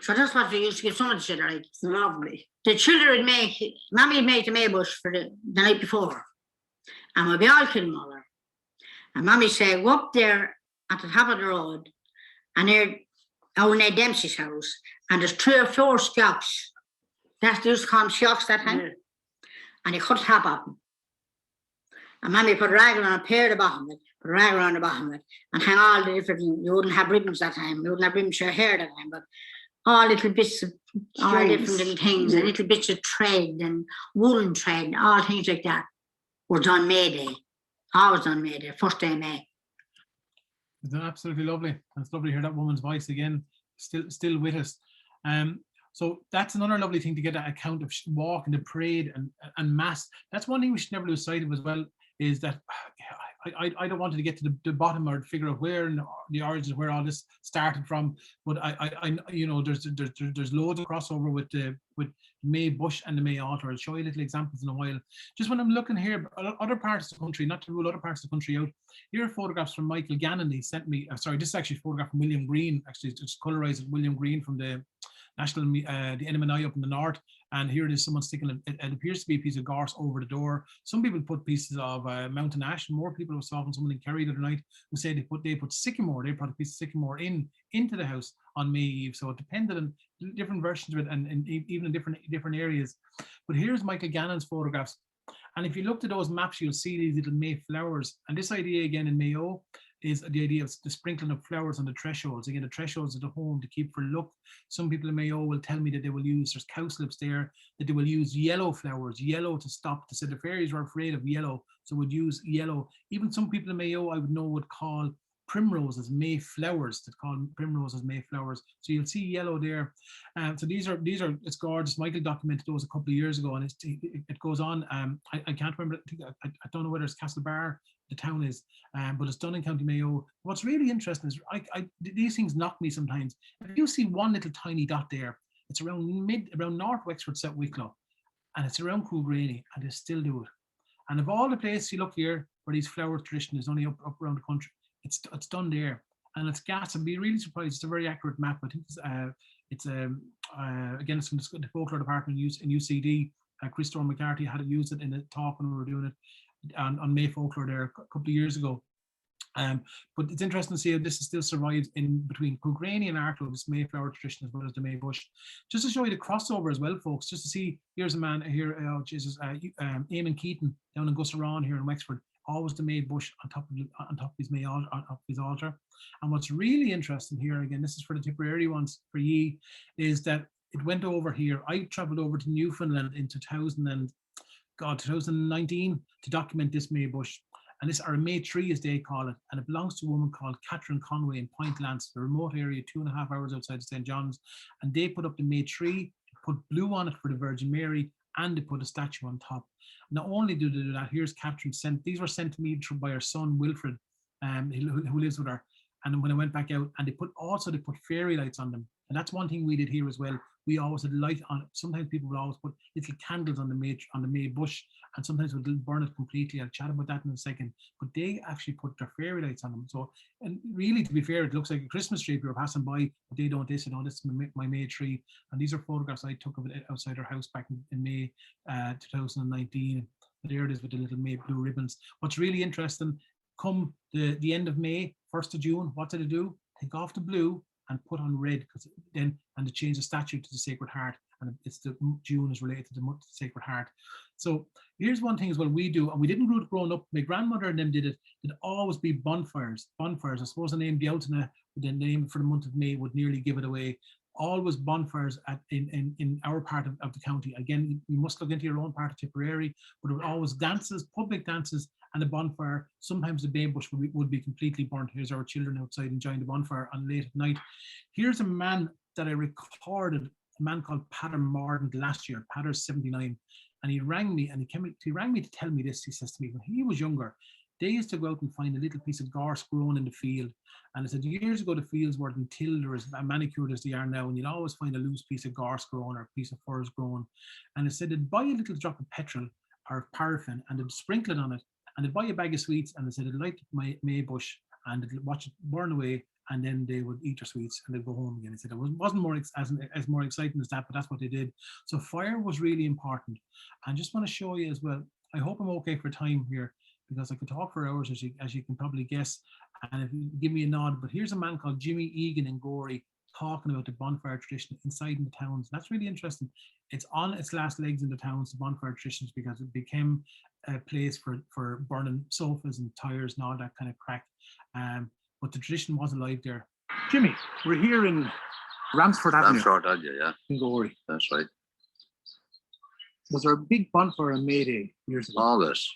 So that's what we used to give some of the children. Like. Lovely. The children would Mommy would make the May bush for the night before. And we'd be all kidding over. And Mommy said, go up there at the top of the road and they're out in Dempsey's house and there's 3 or 4 scalps. That's used to call them shocks that time. Yeah. And they cut the top off them. And Mommy put a rag around, a pair at the bottom of it, put a rag around the bottom of it, and hang all the different, you wouldn't have ribbons that time, you wouldn't have ribbons for your hair that time, but all little bits of, all different little things, and little bits of thread and woolen thread, all things like that were done May Day. Always done May Day, 1st day of May. It's absolutely lovely. It's lovely to hear that woman's voice again, still with us. So that's another lovely thing to get that account of walking the parade and mass. That's one thing we should never lose sight of as well, is that I don't want to get to the bottom or figure out where and the origins where all this started from, but I you know there's loads of crossover with May Bush and the May Altar. I'll show you little examples in a while. Just when I'm looking here, other parts of the country, not to rule other parts of the country out, here are photographs from Michael Gannon. He sent me, sorry, this is actually a photograph from William Green, actually it's colorized with William Green from the National, the NMNI up in the north, and here it is, someone sticking it appears to be a piece of gorse over the door. Some people put pieces of mountain ash, and more people was talking to someone in Kerry the other night who said they put sycamore, they brought a piece of sycamore into the house on May Eve. So it depended on different versions of it and even in different areas. But here's Michael Gannon's photographs. And if you looked at those maps, you'll see these little May flowers. And this idea again in Mayo is the idea of the sprinkling of flowers on the thresholds. Again, the thresholds of the home to keep for luck. Some people in Mayo will tell me that they will use, there's cowslips there, that they will use yellow flowers, yellow to stop. They said the fairies were afraid of yellow, so would use yellow. Even some people in Mayo I would know would call primroses May flowers, that call primroses May flowers. So you'll see yellow there. So these are it's gorgeous. Michael documented those a couple of years ago, and it goes on. I can't remember. I don't know whether it's Castlebar, the town is, but it's done in County Mayo. What's really interesting is these things knock me sometimes. If you see one little tiny dot there, it's around North Wexford, South Wicklow, and it's around Coolgraney, and they still do it. And of all the places you look here where these flower tradition is only up around the country, it's done there, and it's gas. I'd be really surprised. It's a very accurate map. I think it's again, it's from the folklore department in UCD. Chris Storm McCarthy had used it in a talk when we were doing it on May folklore there a couple of years ago. But it's interesting to see how this still survives in between Coolgraney and Arklow, this Mayflower tradition as well as the May Bush. Just to show you the crossover as well, folks, just to see, here's a man here, Eamon Keaton down in Gussaron here in Wexford, always the May Bush on top of his altar. And what's really interesting here, again, this is for the Tipperary ones, for ye, is that it went over here. I travelled over to Newfoundland in 2019 to document this May Bush. And this, or a May tree as they call it, and it belongs to a woman called Catherine Conway in Point Lance, a remote area 2.5 hours outside of St. John's. And they put up the May tree, put blue on it for the Virgin Mary, and they put a statue on top. Not only do they do that, here's Catherine sent, these were sent to me by her son Wilfred, who lives with her. And when I went back out, and they put fairy lights on them. And that's one thing we did here as well. we always had light on it. Sometimes people would always put little candles on the May bush, and sometimes would burn it completely. I'll chat about that in a second. But they actually put their fairy lights on them. So, and really, to be fair, it looks like a Christmas tree if you're passing by, but they don't. They said, "No, this is my May tree." And these are photographs I took of it outside our house back in May 2019. And there it is with the little May blue ribbons. What's really interesting, come the end of May, 1st of June, what did it do? Take off the blue and put on red, because then, and to change the statue to the Sacred Heart, and it's the June is related to the Sacred Heart. So here's one thing as well we do, and we didn't do it growing up. My grandmother and them did it. There'd always be bonfires. Bonfires. I suppose the name Bealtaine, the name for the month of May, would nearly give it away. Always bonfires in our part of the county. Again, you must look into your own part of Tipperary, but there were always dances, public dances, and a bonfire. Sometimes the bay bush would be completely burnt. Here's our children outside enjoying the bonfire on late at night. Here's a man that I recorded, a man called Pater Morden last year. Pater's 79, and he rang me, and he rang me to tell me this. He says to me, when he was younger, they used to go out and find a little piece of gorse grown in the field. And I said, years ago, the fields weren't tilled or as manicured as they are now, and you'd always find a loose piece of gorse grown or a piece of furze grown. And I said, they'd buy a little drop of petrol or paraffin, and they'd sprinkle it on it, and they'd buy a bag of sweets, and they said, they'd light my May bush, and they'd watch it burn away, and then they would eat their sweets, and they'd go home again. I said, it wasn't more as more exciting as that, but that's what they did. So fire was really important. I just want to show you as well, I hope I'm okay for time here, because I could talk for hours, as you can probably guess, and if you give me a nod. But here's a man called Jimmy Egan in Gorey talking about the bonfire tradition inside in the towns. That's really interesting. It's on its last legs in the towns, the bonfire traditions, because it became a place for burning sofas and tires and all that kind of crack. But the tradition was alive there. Jimmy, we're here in Ransford Avenue. Ransford Avenue, yeah. In Gorey. That's right. Was there a big bonfire on May Day years ago? Always.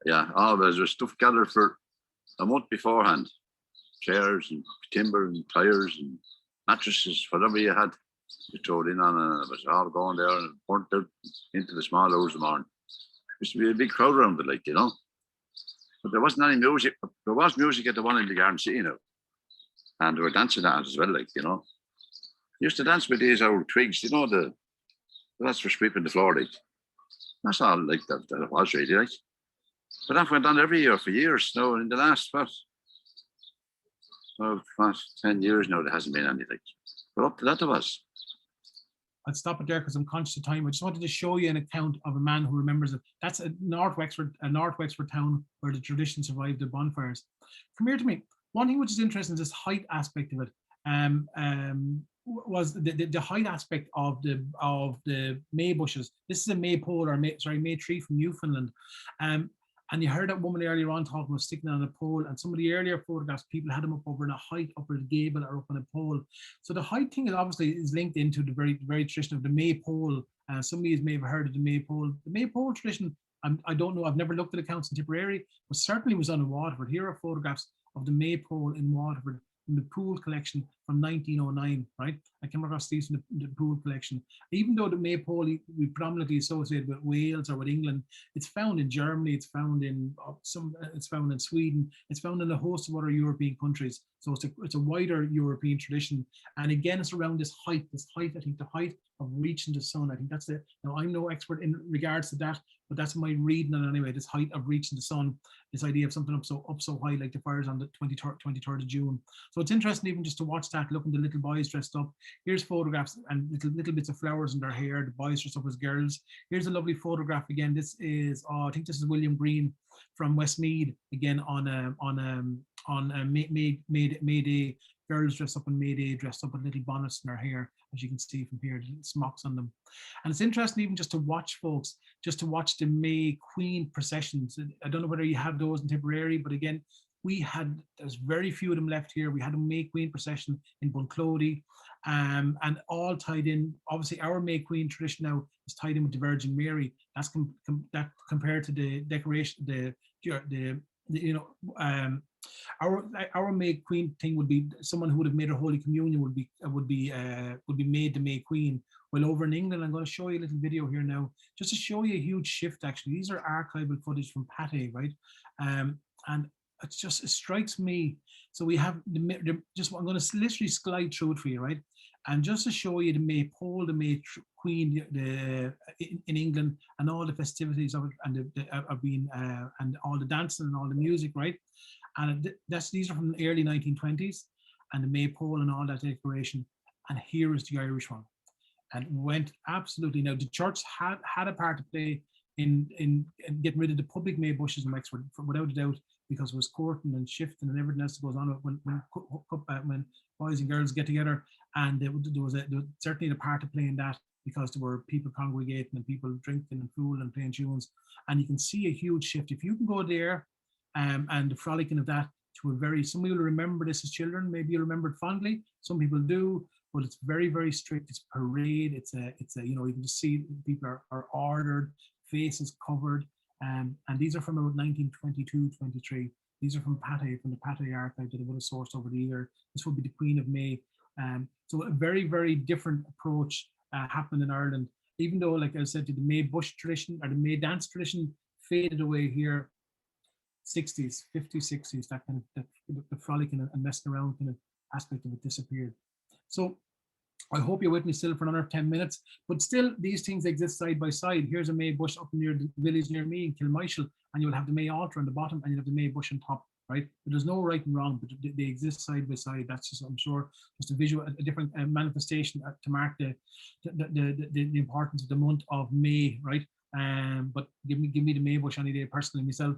Yeah, always. There's stuff gathered for a month beforehand. Chairs and timber and tires and mattresses, whatever you had, you throw it in on, and it was all going there and burnt out into the small hours of the morning. Used to be a big crowd around it, like, you know. But there wasn't any music. There was music at the one in the Garden City now. And they were dancing at it as well, like, you know. Used to dance with these old twigs, you know, that's for sweeping the floor, like. That's all like that it was really, like. But that went on every year for years. No, in the last, past 10 years now, there hasn't been anything. But up to that, there was. I'd stop it there because I'm conscious of time. I just wanted to show you an account of a man who remembers it. That's a North Wexford town where the tradition survived the bonfires. Come here to me. One thing which is interesting is this height aspect of it. Was the height aspect of the May bushes. This is a maypole or May tree from Newfoundland. And you heard that woman earlier on talking about sticking on a pole, and some of the earlier photographs, people had them up over in a height, up at a gable or up on a pole. So the height thing is obviously linked into the very tradition of the maypole. Some of you may have heard of the maypole. The maypole tradition, I don't know, I've never looked at accounts in Tipperary, but certainly was on in Waterford. Here are photographs of the maypole in Waterford in the Poole collection from 1909, right? I came across these in the Poole collection. Even though the maypole we predominantly associate with Wales or with England, it's found in Germany, it's found in Sweden, it's found in a host of other European countries. So it's a wider European tradition. And again, it's around this height, I think the height of reaching the sun. I think that's it. Now, I'm no expert in regards to that, but that's my reading on it anyway, this height of reaching the sun, this idea of something up so high like the fires on the 23rd of June. So it's interesting even just to watch that, looking at the little boys dressed up. Here's photographs and little bits of flowers in their hair, the boys dressed up as girls. Here's a lovely photograph again. This is, I think this is William Green from Westmead, again on May Day. Girls dressed up on May Day, dressed up with little bonnets in their hair, as you can see from here, little smocks on them. And it's interesting even just to watch, folks, just to watch the May Queen processions. I don't know whether you have those in Tipperary, but again, there's very few of them left here. We had a May Queen procession in Bunclody, and all tied in. Obviously, our May Queen tradition now is tied in with the Virgin Mary. That's that compared to the decoration, our May Queen thing would be someone who would have made a Holy Communion would be made the May Queen. Well, over in England, I'm going to show you a little video here now, just to show you a huge shift. Actually, these are archival footage from Pate, right? And it strikes me. So we have I'm going to literally slide through it for you, right? And just to show you the Maypole, the May Queen in England, and all the festivities of it, and and all the dancing and all the music, right? And these are from the early 1920s, and the Maypole and all that decoration. And here is the Irish one, and went absolutely. Now the church had a part to play in getting rid of the public May bushes in Wexford, without a doubt, because it was courting and shifting and everything else that goes on when boys and girls get together. And there was certainly a part to play in that, because there were people congregating and people drinking and fooling and playing tunes. And you can see a huge shift. If you can go there and the frolicking of that to a very, some people remember this as children, maybe you remember it fondly, some people do, but it's very, very strict. It's parade. It's a you know, you can just see people are ordered, faces covered. And these are from about 1922, 23. These are from Pate, from the Pate archive that I would have sourced over the year. This would be the Queen of May. So a very, very different approach happened in Ireland, even though, like I said, the May bush tradition or the May dance tradition faded away here. 60s, 50s, 60s, that kind of the frolicking and messing around kind of aspect of it disappeared. So I hope you're with me still for another 10 minutes, but still these things exist side by side. Here's a May bush up near the village near me in Kilmichael, and you'll have the May altar on the bottom and you'll have the May bush on top, right? But there's no right and wrong, but they exist side by side. That's just, I'm sure, just a visual, a different manifestation to mark the importance of the month of May, right? But give me the May bush any day personally myself.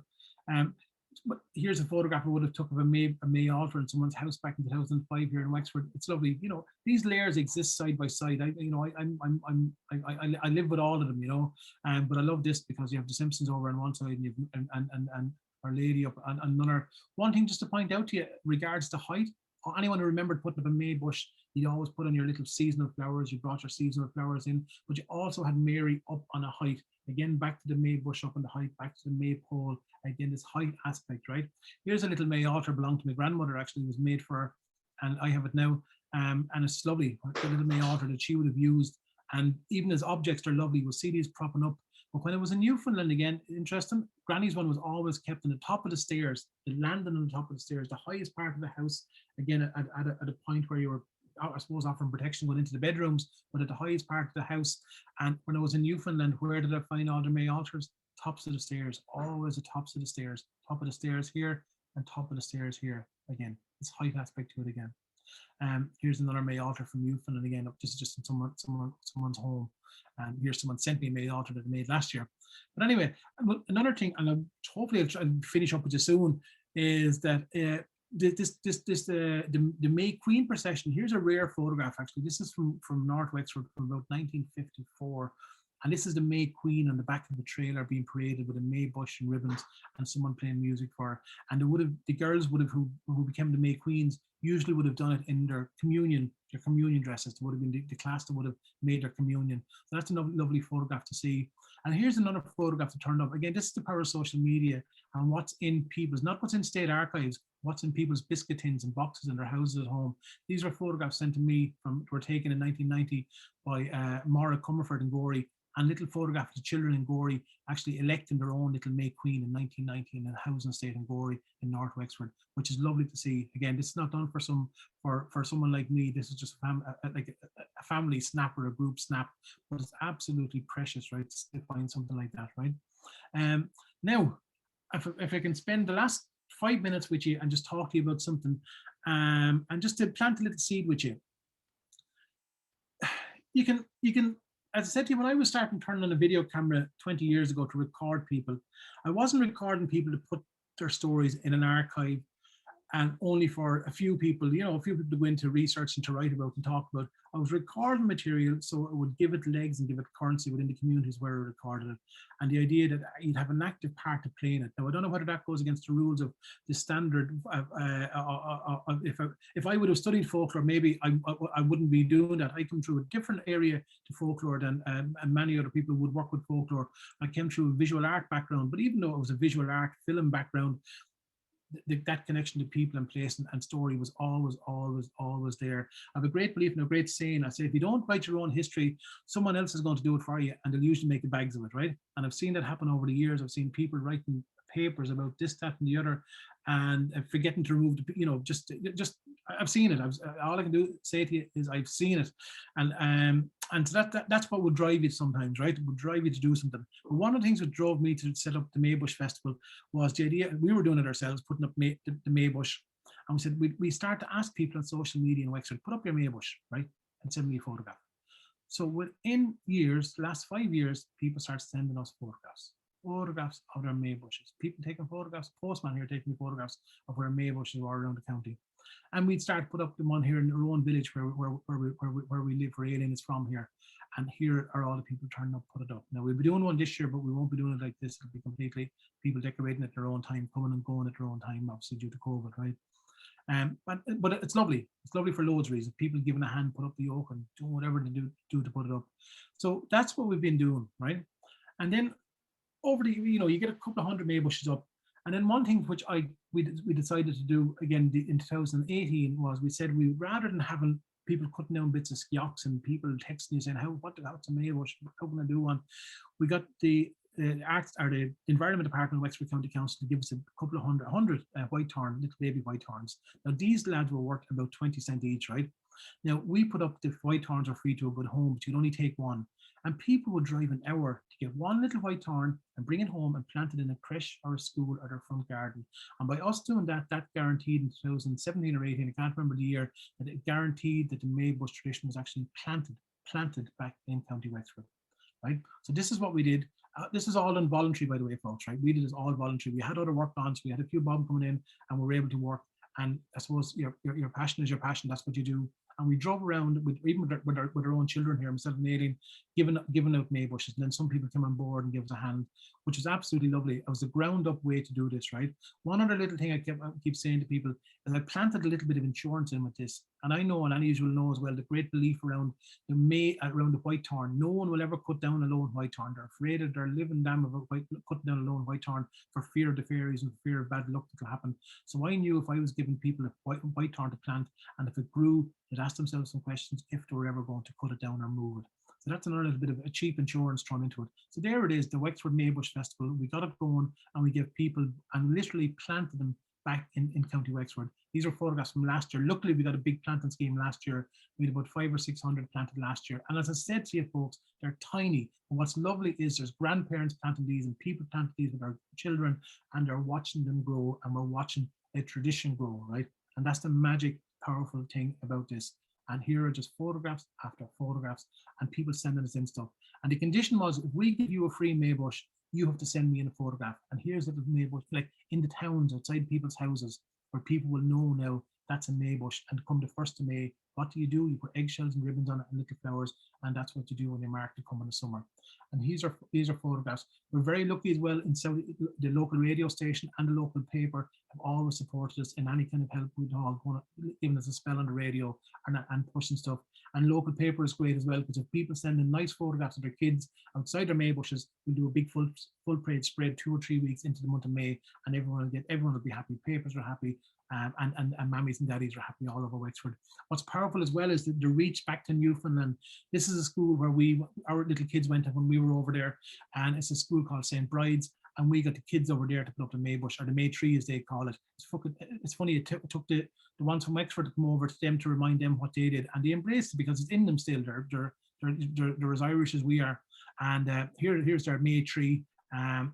But here's a photograph I would have took of a May altar in someone's house back in 2005 here in Wexford. It's lovely. You know, these layers exist side by side. I live with all of them, you know. But I love this because you have the Simpsons over on one side and you have, and Our Lady up on another. One thing just to point out to you regards to height. Anyone who remembered putting up a May bush, you'd always put on your little seasonal flowers. You brought your seasonal flowers in, but you also had Mary up on a height. Again, back to the May bush up on the height, back to the Maypole. Again, this height aspect, right? Here's a little May altar, belonged to my grandmother, actually. It was made for her, and I have it now. And it's lovely, the little May altar that she would have used. And even as objects, they're lovely. We'll see these propping up. But when it was in Newfoundland, again, interesting, Granny's one was always kept on the top of the stairs, the landing on the top of the stairs, the highest part of the house, again, at a point where you were, I suppose, offering protection going into the bedrooms, but at the highest part of the house. And when I was in Newfoundland, where did I find all the May altars? Tops of the stairs, always the tops of the stairs, top of the stairs here and top of the stairs here. Again, this height aspect to it again. Here's another May altar from Newfoundland again. This is just in someone's home. And here's someone sent me a May altar that I made last year. But anyway, another thing, and hopefully I'll try and finish up with you soon, is that the May Queen procession. Here's a rare photograph, actually. This is from North Wexford from about 1954. And this is the May Queen on the back of the trailer being paraded with a May bush and ribbons and someone playing music for her. And the girls would have, who became the May Queens, usually would have done it in their communion dresses. They would have been the class that would have made their communion. So that's a lovely photograph to see. And here's another photograph that turned up. Again, this is the power of social media and what's in people's, not what's in state archives, what's in people's biscuit tins and boxes in their houses at home. These are photographs sent to me were taken in 1990 by Maura Comerford in Gorey, and little photographs of children in Gorey actually electing their own little May Queen in 1990 in a housing estate in Gorey in North Wexford, which is lovely to see. Again, this is not done for someone like me. This is just a family snap or a group snap, but it's absolutely precious, right, to find something like that, right? Now, if I can spend the last 5 minutes with you and just talk to you about something, and just to plant a little seed with you. You can, as I said to you, when I was starting turning on a video camera 20 years ago to record people, I wasn't recording people to put their stories in an archive and only for a few people, you know, a few people to go into research and to write about and talk about. I was recording material so it would give it legs and give it currency within the communities where I recorded it. And the idea that you'd have an active part to play in it. Now, I don't know whether that goes against the rules of the standard. If I would have studied folklore, maybe I wouldn't be doing that. I come through a different area to folklore than and many other people would work with folklore. I came through a visual art background, but even though it was a visual art film background, that connection to people and place and story was always there. I have a great belief in a great saying. I say, if you don't write your own history, someone else is going to do it for you, and they'll usually make bags of it, right? And I've seen that happen over the years. I've seen people writing papers about this, that, and the other, and forgetting to remove the, just I've seen it. All I can do say to you is I've seen it, and so that's what would drive you sometimes, right? It would drive you to do something. But one of the things that drove me to set up the Maybush Festival was the idea. We were doing it ourselves, putting up the Maybush, and we said we start to ask people on social media in Wexford, put up your Maybush, right, and send me a photograph. So within years, the last 5 years, people start sending us photographs of their Maybushes. People taking photographs, postman here taking photographs of where Maybushes are around the county. And we'd start to put up them on here in our own village where we live, where Aileen is from here. And here are all the people turning up, put it up. Now we'll be doing one this year, but we won't be doing it like this. It'll be completely people decorating at their own time, coming and going at their own time, obviously due to COVID, right? But it's lovely. It's lovely for loads of reasons. People giving a hand, put up the yoke and doing whatever they do to put it up. So that's what we've been doing, right? And then over the, you get a couple of hundred Maybushes up. And then one thing which we decided to do again in 2018 was we said rather than having people cutting down bits of skioks and people texting you saying what's a Maybush, how can I do one? We got the arts or the Environment Department of Wexford County Council to give us a couple of hundred white thorn, little baby white thorns. Now these lads were worth about 20 cents each, right? Now we put up the white thorns are free to a good home, but you'd only take one. And people would drive an hour to get one little white thorn and bring it home and plant it in a creche or a school or their front garden. And by us doing that, that guaranteed in 2017 or 18, I can't remember the year, that it guaranteed that the Maybush tradition was actually planted back in County Wexford, right? So this is what we did. This is all involuntary, by the way, folks, right? We did this all voluntary. We had other work on, so we had a few bob coming in and we were able to work. And I suppose your passion is your passion. That's what you do. And we drove around with our own children here, myself and Aileen, giving out Maybushes. And then some people came on board and gave us a hand, which was absolutely lovely. It was a ground up way to do this, right? One other little thing I keep saying to people is I planted a little bit of insurance in with this. And I know, and any of you will know as well, the great belief around the white thorn. No one will ever cut down a lone white thorn. They're afraid of their living damn about cutting down a lone white thorn for fear of the fairies and fear of bad luck that will happen. So I knew if I was giving people a white thorn to plant, and if it grew, they'd ask themselves some questions if they were ever going to cut it down or move it. So that's another little bit of a cheap insurance thrown into it. So there it is, the Wexford Maybush Festival. We got it going and we gave people and literally planted them back in County Wexford. These are photographs from last year. Luckily, we got a big planting scheme last year. We had about 500 or 600 planted last year. And as I said to you folks, they're tiny. And what's lovely is there's grandparents planting these and people planting these with our children, and they're watching them grow, and we're watching a tradition grow, right? And that's the magic, powerful thing about this. And here are just photographs after photographs and people sending us in stuff. And the condition was, if we give you a free Maybush, you have to send me in a photograph. And here's a little Maybush, like in the towns outside people's houses, where people will know now that's a Maybush. And come the 1st of May, what do? You put eggshells and ribbons on it and little flowers, and that's what you do when you mark to come in the summer. And these are photographs. We're very lucky as well in Saudi, the local radio station and the local paper have always supported us in any kind of help we'd all giving us a spell on the radio and pushing stuff. And local paper is great as well, because if people send in nice photographs of their kids outside their Maybushes, we'll do a big full page spread 2 or 3 weeks into the month of May, and everyone will be happy. Papers are happy. And mammies and daddies are happy all over Wexford. What's powerful as well is the reach back to Newfoundland. This is a school where our little kids went to when we were over there, and it's a school called St. Bride's, and we got the kids over there to put up the Maybush, or the May tree as they call it. It's funny, it took the ones from Wexford to come over to them to remind them what they did, and they embraced it because it's in them still. They're as Irish as we are. And here's their May tree, and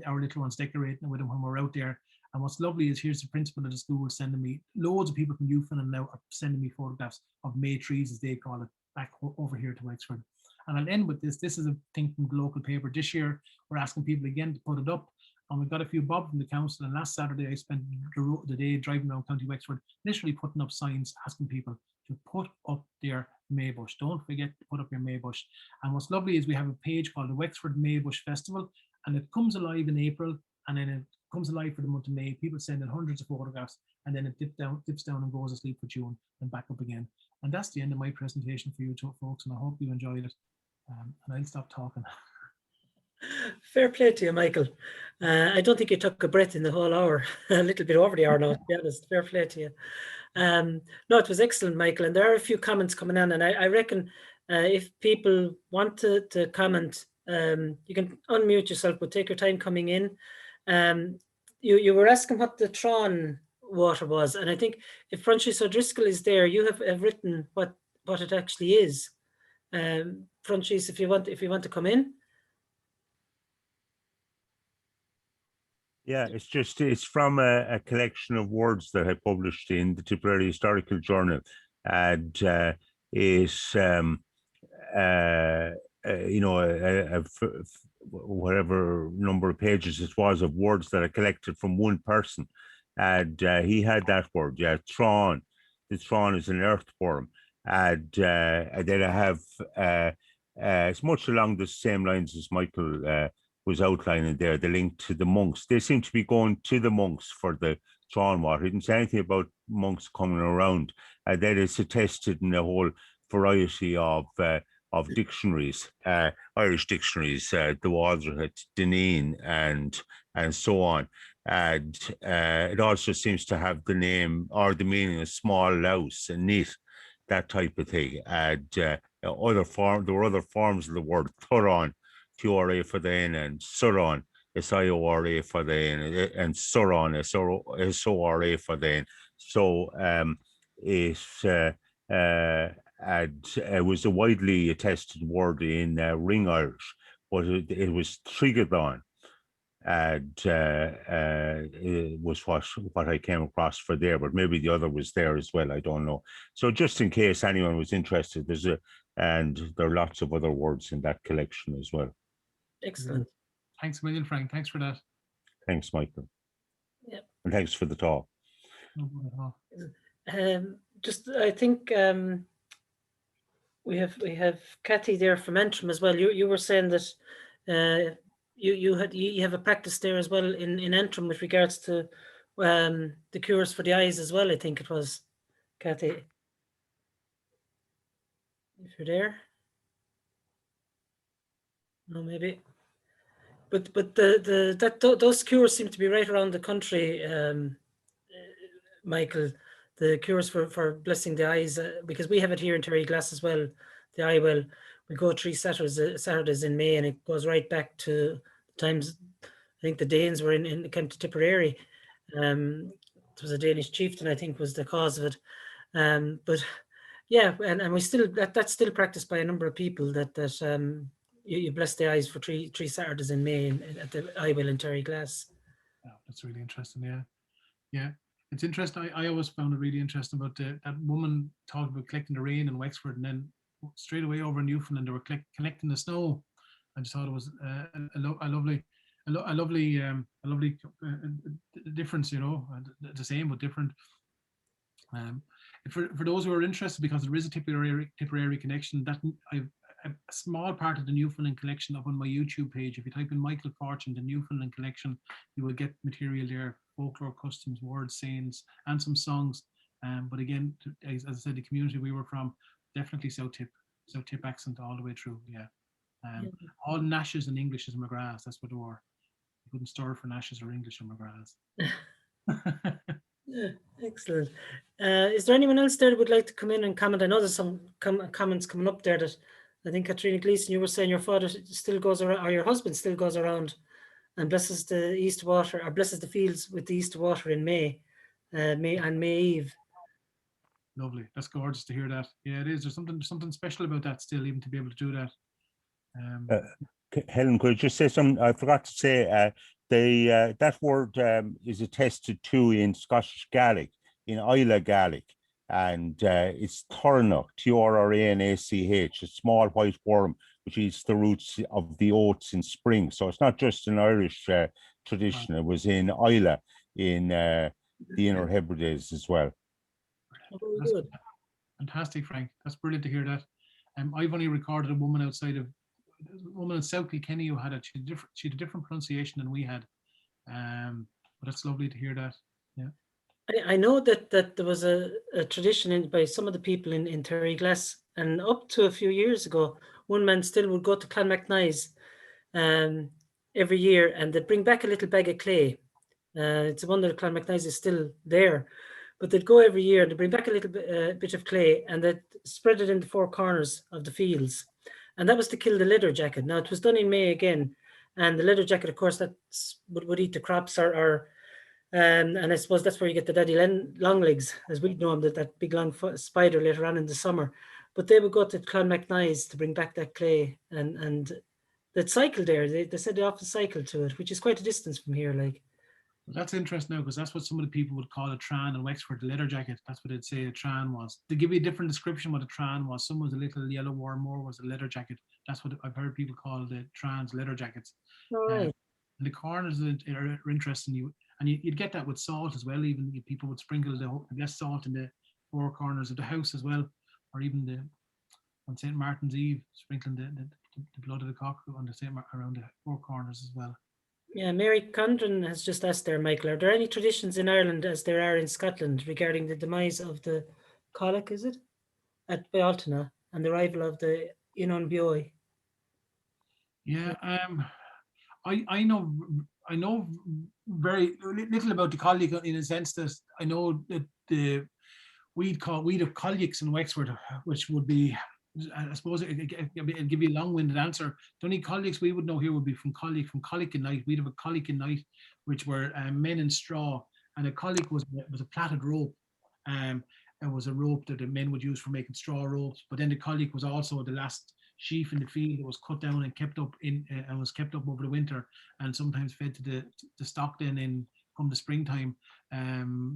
our little ones decorating with them when we're out there. And what's lovely is here's the principal of the school sending me, loads of people from Newfoundland now are sending me photographs of May trees, as they call it, back over here to Wexford. And I'll end with this. This is a thing from the local paper. This year, we're asking people again to put it up. And we got a few bob from the council. And last Saturday, I spent the day driving around County Wexford, literally putting up signs, asking people to put up their Maybush. Don't forget to put up your Maybush. And what's lovely is we have a page called the Wexford Maybush Festival, and it comes alive in April, and then it comes alive for the month of May. People send in hundreds of photographs, and then it dips down and goes asleep for June and back up again. And that's the end of my presentation for you folks, and I hope you enjoyed it. And I'll stop talking. Fair play to you, Michael. I don't think you took a breath in the whole hour. A little bit over the hour now, to be honest. Fair play to you. No, it was excellent, Michael. And there are a few comments coming in, and I reckon if people want to comment, you can unmute yourself, but take your time coming in. you were asking what the Tron water was, and I think if Francis O'Driscoll is there, you have written what it actually is. Francis, if you want to come in. Yeah, it's from a collection of words that I published in the Tipperary Historical Journal, and it's whatever number of pages it was of words that I collected from one person, and he had that word, yeah, Tron. The Tron is an earthworm, and then I have it's much along the same lines as Michael was outlining there, the link to the monks. They seem to be going to the monks for the Tron water. He didn't say anything about monks coming around. That is attested in a whole variety of dictionaries, Irish dictionaries, the Waldron, Deneen, and so on. And it also seems to have the name or the meaning of small louse and neat, that type of thing. And there were other forms of the word Thuron, Tura for the N, and Suron, Siora for the N, and Suron, Sora for the N. So it was a widely attested word in Ring Irish, but it was Trigadon, and it was what I came across for there, but maybe the other was there as well, I don't know. So just in case anyone was interested, and there are lots of other words in that collection as well. Excellent. Thanks a million, Frank. Thanks for that. Thanks, Michael. Yep. And thanks for the talk. No problem at all. I think we have Kathy there from Antrim as well. You were saying that you have a practice there as well in Antrim with regards to the cures for the eyes as well. I think it was, Kathy. If you're there. No, maybe. But those cures seem to be right around the country, Michael. The cures for blessing the eyes, because we have it here in Terryglass as well. The eye well, we go 3 Saturdays in May, and it goes right back to times. I think the Danes were came to Tipperary. It was a Danish chieftain, I think, was the cause of it. But yeah, and we still that's still practiced by a number of people. That you bless the eyes for 3 Saturdays in May at the eye well in Terryglass. Oh, that's really interesting. Yeah. It's interesting. I always found it really interesting about that woman talking about collecting the rain in Wexford, and then straight away over in Newfoundland they were collecting the snow. I just thought it was a lovely difference, you know, the same but different. For those who are interested, because there is a Tipperary connection, that I've a small part of the Newfoundland collection up on my YouTube page. If you type in Michael Fortune, the Newfoundland collection, you will get material there, folklore, customs, words, sayings, and some songs. But again, as I said, the community we were from, definitely South Tip accent all the way through. Yeah. All Nashes and Englishes in McGrath, that's what they were. You couldn't store for Nashes or English in McGrath. Excellent. Is there anyone else there that would like to come in and comment? I know there's some comments coming up there that I think Katrina Gleeson, you were saying your father still goes around, or your husband still goes around and blesses the Easter water, or blesses the fields with the Easter water in May Eve. Lovely. That's gorgeous to hear that. Yeah, it is. There's something special about that still, even to be able to do that. Helen, could I just say something? I forgot to say that word is attested to in Scottish Gaelic, in Isla Gaelic, and it's Turnoch, Turranach, a small white worm which eats the roots of the oats in spring. So it's not just an Irish tradition. It was in Isla in the Inner Hebrides as well. That's good. Fantastic, Frank. That's brilliant to hear that. I've only recorded a woman in South Kilkenny who had she had a different pronunciation than we had. But it's lovely to hear that. Yeah. I know that there was a tradition by some of the people in Terryglass, and up to a few years ago, one man still would go to Clonmacnoise every year, and they'd bring back a little bag of clay. It's a wonder that Clonmacnoise is still there, but they'd go every year and they'd bring back a little bit of clay, and they'd spread it in the 4 corners of the fields, and that was to kill the leather jacket. Now it was done in May again, and the leather jacket, of course, that would eat the crops or And I suppose that's where you get the daddy long legs, as we know them, that big long spider later on in the summer. But they would go to Clonmacnoise to bring back that clay, and they'd cycle there. They said they often cycle to it, which is quite a distance from here. Like, that's interesting now, because that's what some of the people would call a tran in Wexford, the leather jacket. That's what they'd say a tran was. To give you a different description what a tran was, some was a little yellow warm, more was a leather jacket. That's what I've heard people call the trans leather jackets. all right. And the corners are interesting. You'd get that with salt as well. Even people would sprinkle the salt in the four corners of the house as well, or even on St. Martin's Eve, sprinkling the blood of the cock on the around the four corners as well. Yeah, Mary Condren has just asked there, Michael, are there any traditions in Ireland as there are in Scotland regarding the demise of the Colic, is it, at Bealtaine, and the arrival of the Inon Beoy? Yeah, I know very little about the Colic, in a sense that I know that we'd have Colics in Wexford, which would be, I suppose I'll give you a long-winded answer. The only Colics we would know here would be from Colic and Night. We'd have a Colic and Night, which were men in straw, and a Colic was a plaited rope. It was a rope that the men would use for making straw ropes. But then the Colic was also the last sheaf in the field that was cut down and kept up over the winter, and sometimes fed to the stock then in come the springtime.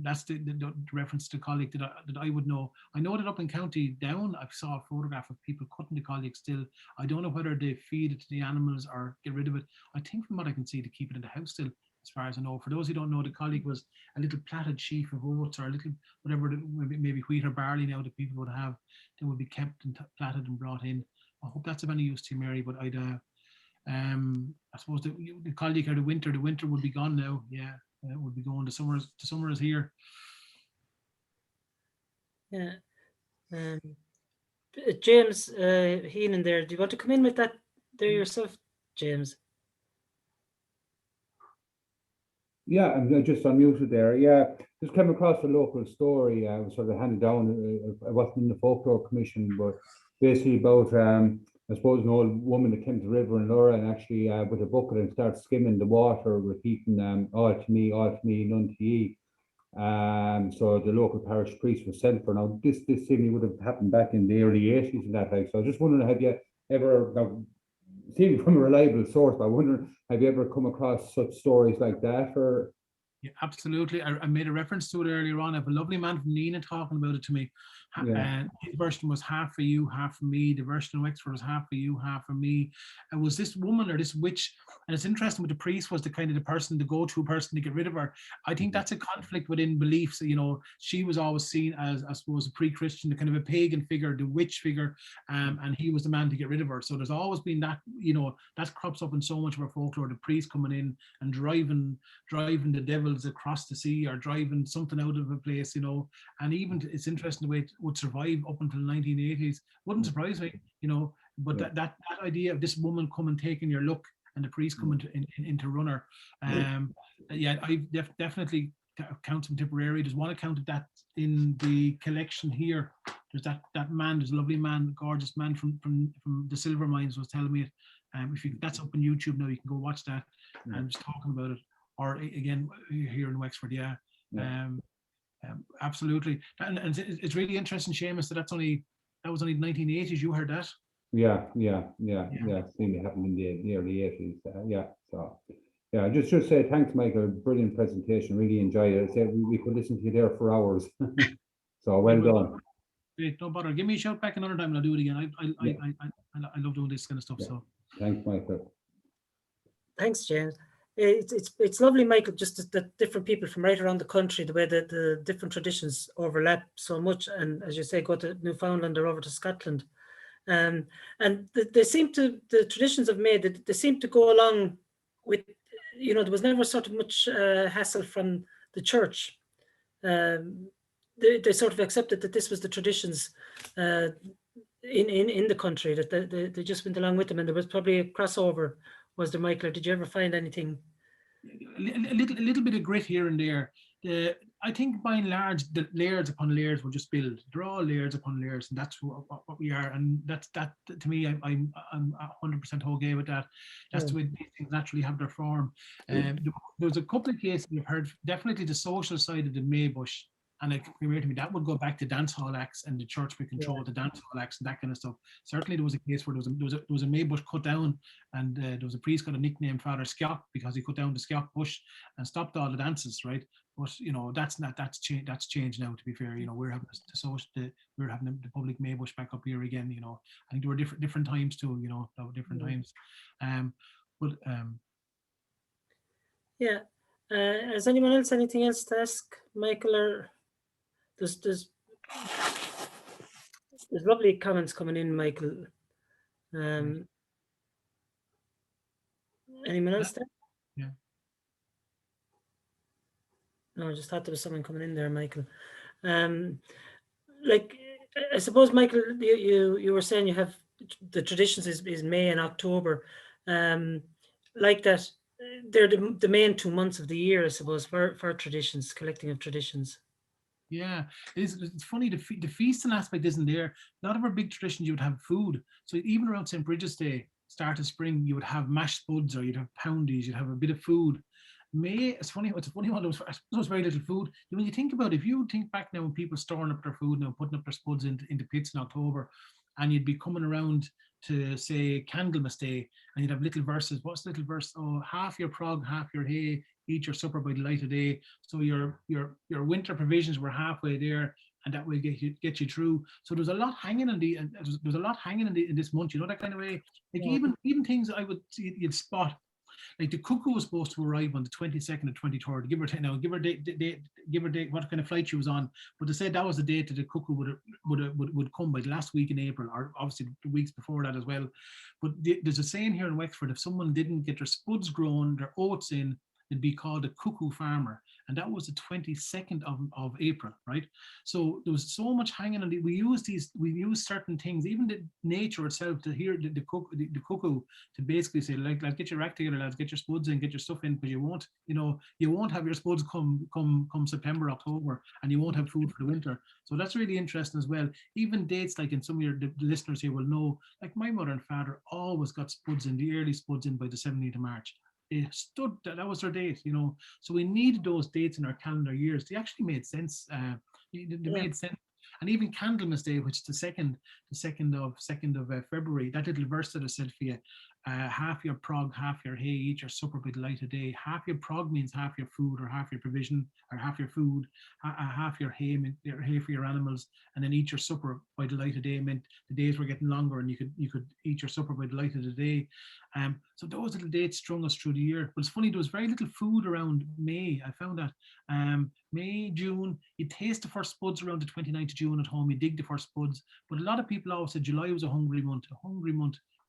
That's the reference to Colic that I would know. I know that up in County Down, I saw a photograph of people cutting the Colic still. I don't know whether they feed it to the animals or get rid of it. I think from what I can see, they keep it in the house still, as far as I know. For those who don't know, the Colic was a little plaited sheaf of oats, or a little whatever, maybe wheat or barley now that people would have. They would be kept and plaited and brought in. I hope that's of any use to you, Mary, but I suppose the Colic or the winter would be gone now. Yeah. It would be going. The summer is here. Yeah. James Heenan there, do you want to come in with that there yourself, James? Yeah, I'm just unmuted there. Yeah, just came across a local story. I was sort of handed down. I wasn't in the folklore commission, but basically about I suppose an old woman that came to the river in Lura and actually with a bucket and started skimming the water, repeating all to me, none to ye. So the local parish priest was sent for. Now this seemingly would have happened back in the early 80s and that like. So I was just wondering, have you ever, seeing from a reliable source, but I wonder, have you ever come across such stories like that? Or yeah, absolutely. I made a reference to it earlier on. I have a lovely man from Nina talking about it to me. His version was half for you, half for me. The version of Wexford was half for you, half for me. And was this woman or this witch? And it's interesting with the priest was the kind of the person, the go-to person to get rid of her. I think that's a conflict within beliefs. You know, she was always seen as, I suppose, a pre-Christian, the kind of a pagan figure, the witch figure, and he was the man to get rid of her. So there's always been that, you know, that crops up in so much of our folklore, the priest coming in and driving the devils across the sea or driving something out of a place, you know. And even it's interesting the way it would survive up until the 1980s. Wouldn't surprise me, you know. But that idea of this woman coming taking your look and the priest coming into runner, yeah, I definitely count some Tipperary. There's one account of that in the collection here. There's that man, there's a lovely man, gorgeous man from the silver mines was telling me it. If you, that's up on YouTube now, you can go watch that. I'm just talking about it. Or again here in Wexford, yeah. Absolutely. And it's really interesting, Seamus, that was only the 1980s. You heard that? Yeah. Seemed to happen in the early 80s. Yeah. So yeah, I just should say thanks, Michael. Brilliant presentation. Really enjoyed it. I said we could listen to you there for hours. So well done. Great, no bother. Give me a shout back another time and I'll do it again. I love doing this kind of stuff. Yeah. So thanks, Michael. Thanks, James. It's lovely, Michael, just that different people from right around the country, the way that the different traditions overlap so much, and as you say, go to Newfoundland or over to Scotland, and the traditions have made that they seem to go along with, you know, there was never sort of much hassle from the church. They sort of accepted that this was the traditions in the country, that they just went along with them, and there was probably a crossover. Was there, Michael, or did you ever find anything? A little bit of grit here and there. I think by and large, the layers upon layers will just build. They're all layers upon layers, and that's what we are. And that to me, I'm 100% okay with that. That's the way these things naturally have their form. There was a couple of cases we've heard. Definitely the social side of the Maybush, and like to me, that would go back to dance hall acts and the church would control the dance hall acts and that kind of stuff. Certainly, there was a case where there was a Maybush cut down, and there was a priest got a nickname Father Scout because he cut down the Scout bush and stopped all the dances, right? But that's changed now. To be fair, we're having the public Maybush back up here again. I think there were different times too. There were different times. Yeah. Has anyone else anything else to ask Michael, or there's lovely comments coming in, Michael. Anyone else there? Yeah. No, I just thought there was someone coming in there, Michael. Like, I suppose, Michael, you were saying you have the traditions is May and October. Like that, they're the main 2 months of the year, I suppose, for traditions, collecting of traditions. Yeah, it's funny, the feasting aspect isn't there. A lot of our big traditions, you would have food. So even around St. Bridget's Day, start of spring, you would have mashed spuds, or you'd have poundies, you'd have a bit of food. May, it's a funny one, there was very little food. When you think about it, if you think back now when people storing up their food now, putting up their spuds into pits in October, and you'd be coming around to, say, Candlemas Day, and you'd have little verses. What's the little verse? Oh, half your prog, half your hay, eat your supper by the light of day. So your winter provisions were halfway there, and that will get you through. So there's a lot hanging in this month, that kind of way. Like even things I would see you'd spot. Like the cuckoo was supposed to arrive on the 22nd or 23rd, give her date what kind of flight she was on. But they said that was the date that the cuckoo would come by the last week in April, or obviously the weeks before that as well. But there's a saying here in Wexford: if someone didn't get their spuds grown, their oats in, they'd be called a cuckoo farmer. And that was the 22nd of April, right? So there was so much hanging on. We use certain things, even the nature itself, to hear the cuckoo to basically say, like get your act together, lads, get your spuds in, get your stuff in, because you won't have your spuds come September, October, and you won't have food for the winter. So that's really interesting as well. Even dates, like in some of the listeners here will know, like my mother and father always got spuds in, the early spuds in by the 17th of March. They stood, that was their date, so we needed those dates in our calendar years. They actually made sense. They made sense. And even Candlemas Day, which is the second of February, that little verse that I said for you, half your prog, half your hay, eat your supper by the light of day. Half your prog means half your food, or half your provision, or half your food. Half your hay for your animals, and then eat your supper by the light of day meant the days were getting longer, and you could eat your supper by the light of the day. So those little dates strung us through the year. But it's funny, there was very little food around May. I found that May, June, you taste the first spuds around the 29th of June at home. You dig the first spuds. But a lot of people always said July was a hungry month,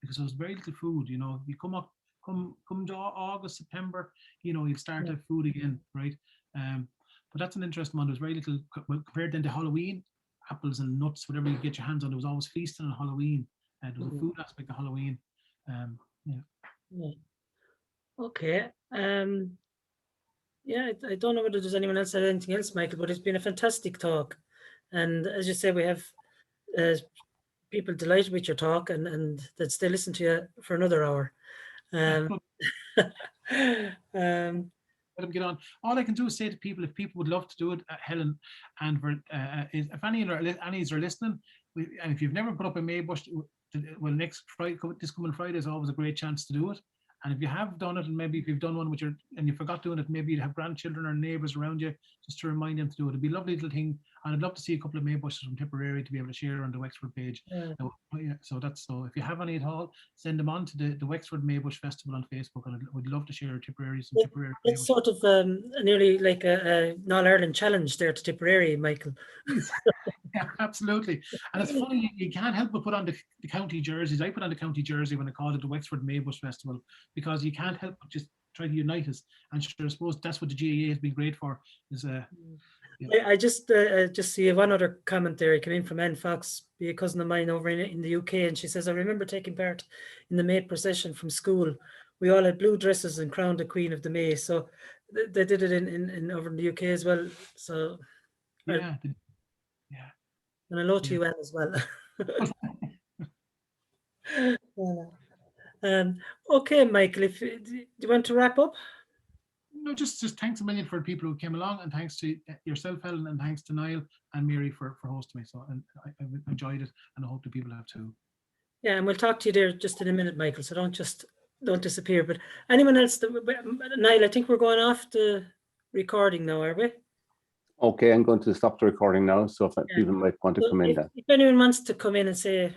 because there was very little food. You come to August, September, you'll start to have food again, right? But that's an interesting one. There's very little compared then to Halloween, apples and nuts, whatever you get your hands on. There was always feasting on Halloween. There was a food aspect of Halloween. Yeah. Okay. Yeah, I don't know whether there's anyone else that had anything else, Michael, but it's been a fantastic talk. And as you say, we have people delighted with your talk and that still listen to you for another hour. Let them get on. All I can do is say to people, if people would love to do it, Helen, and if any are listening, and if you've never put up a Maybush, well, next Friday, this coming Friday is always a great chance to do it. And if you have done it, and maybe if you've done one and you forgot doing it, maybe you have grandchildren or neighbours around you, just to remind them to do it. It'd be a lovely little thing, and I'd love to see a couple of Maybushes from Tipperary to be able to share on the Wexford page. So if you have any at all, send them on to the Wexford Maybush Festival on Facebook, and I would love to share Tipperary. It's sort of nearly like a All Ireland challenge there to Tipperary, Michael. Yeah, absolutely. And it's funny, you can't help but put on the county jerseys. I put on the county jersey when I called it the Wexford Maybush Festival, because you can't help but just try to unite us. And sure, I suppose that's what the GAA has been great for. I just see one other comment there. It came in from Anne Fox, be a cousin of mine over in the UK, and she says, I remember taking part in the May procession from school. We all had blue dresses and crowned the Queen of the May. So they did it in over in the UK as well. So Yeah. and hello to you, Anne, as well. Okay, Michael, if do you want to wrap up? No, just thanks a million for the people who came along, and thanks to yourself, Helen, and thanks to Niall and Mary for hosting me. So, and I enjoyed it, and I hope the people have too. Yeah, and we'll talk to you there just in a minute, Michael. So don't disappear. But anyone else? Niall, I think we're going off the recording now, are we? Okay, I'm going to stop the recording now. So if people might want to come in then. If anyone wants to come in and say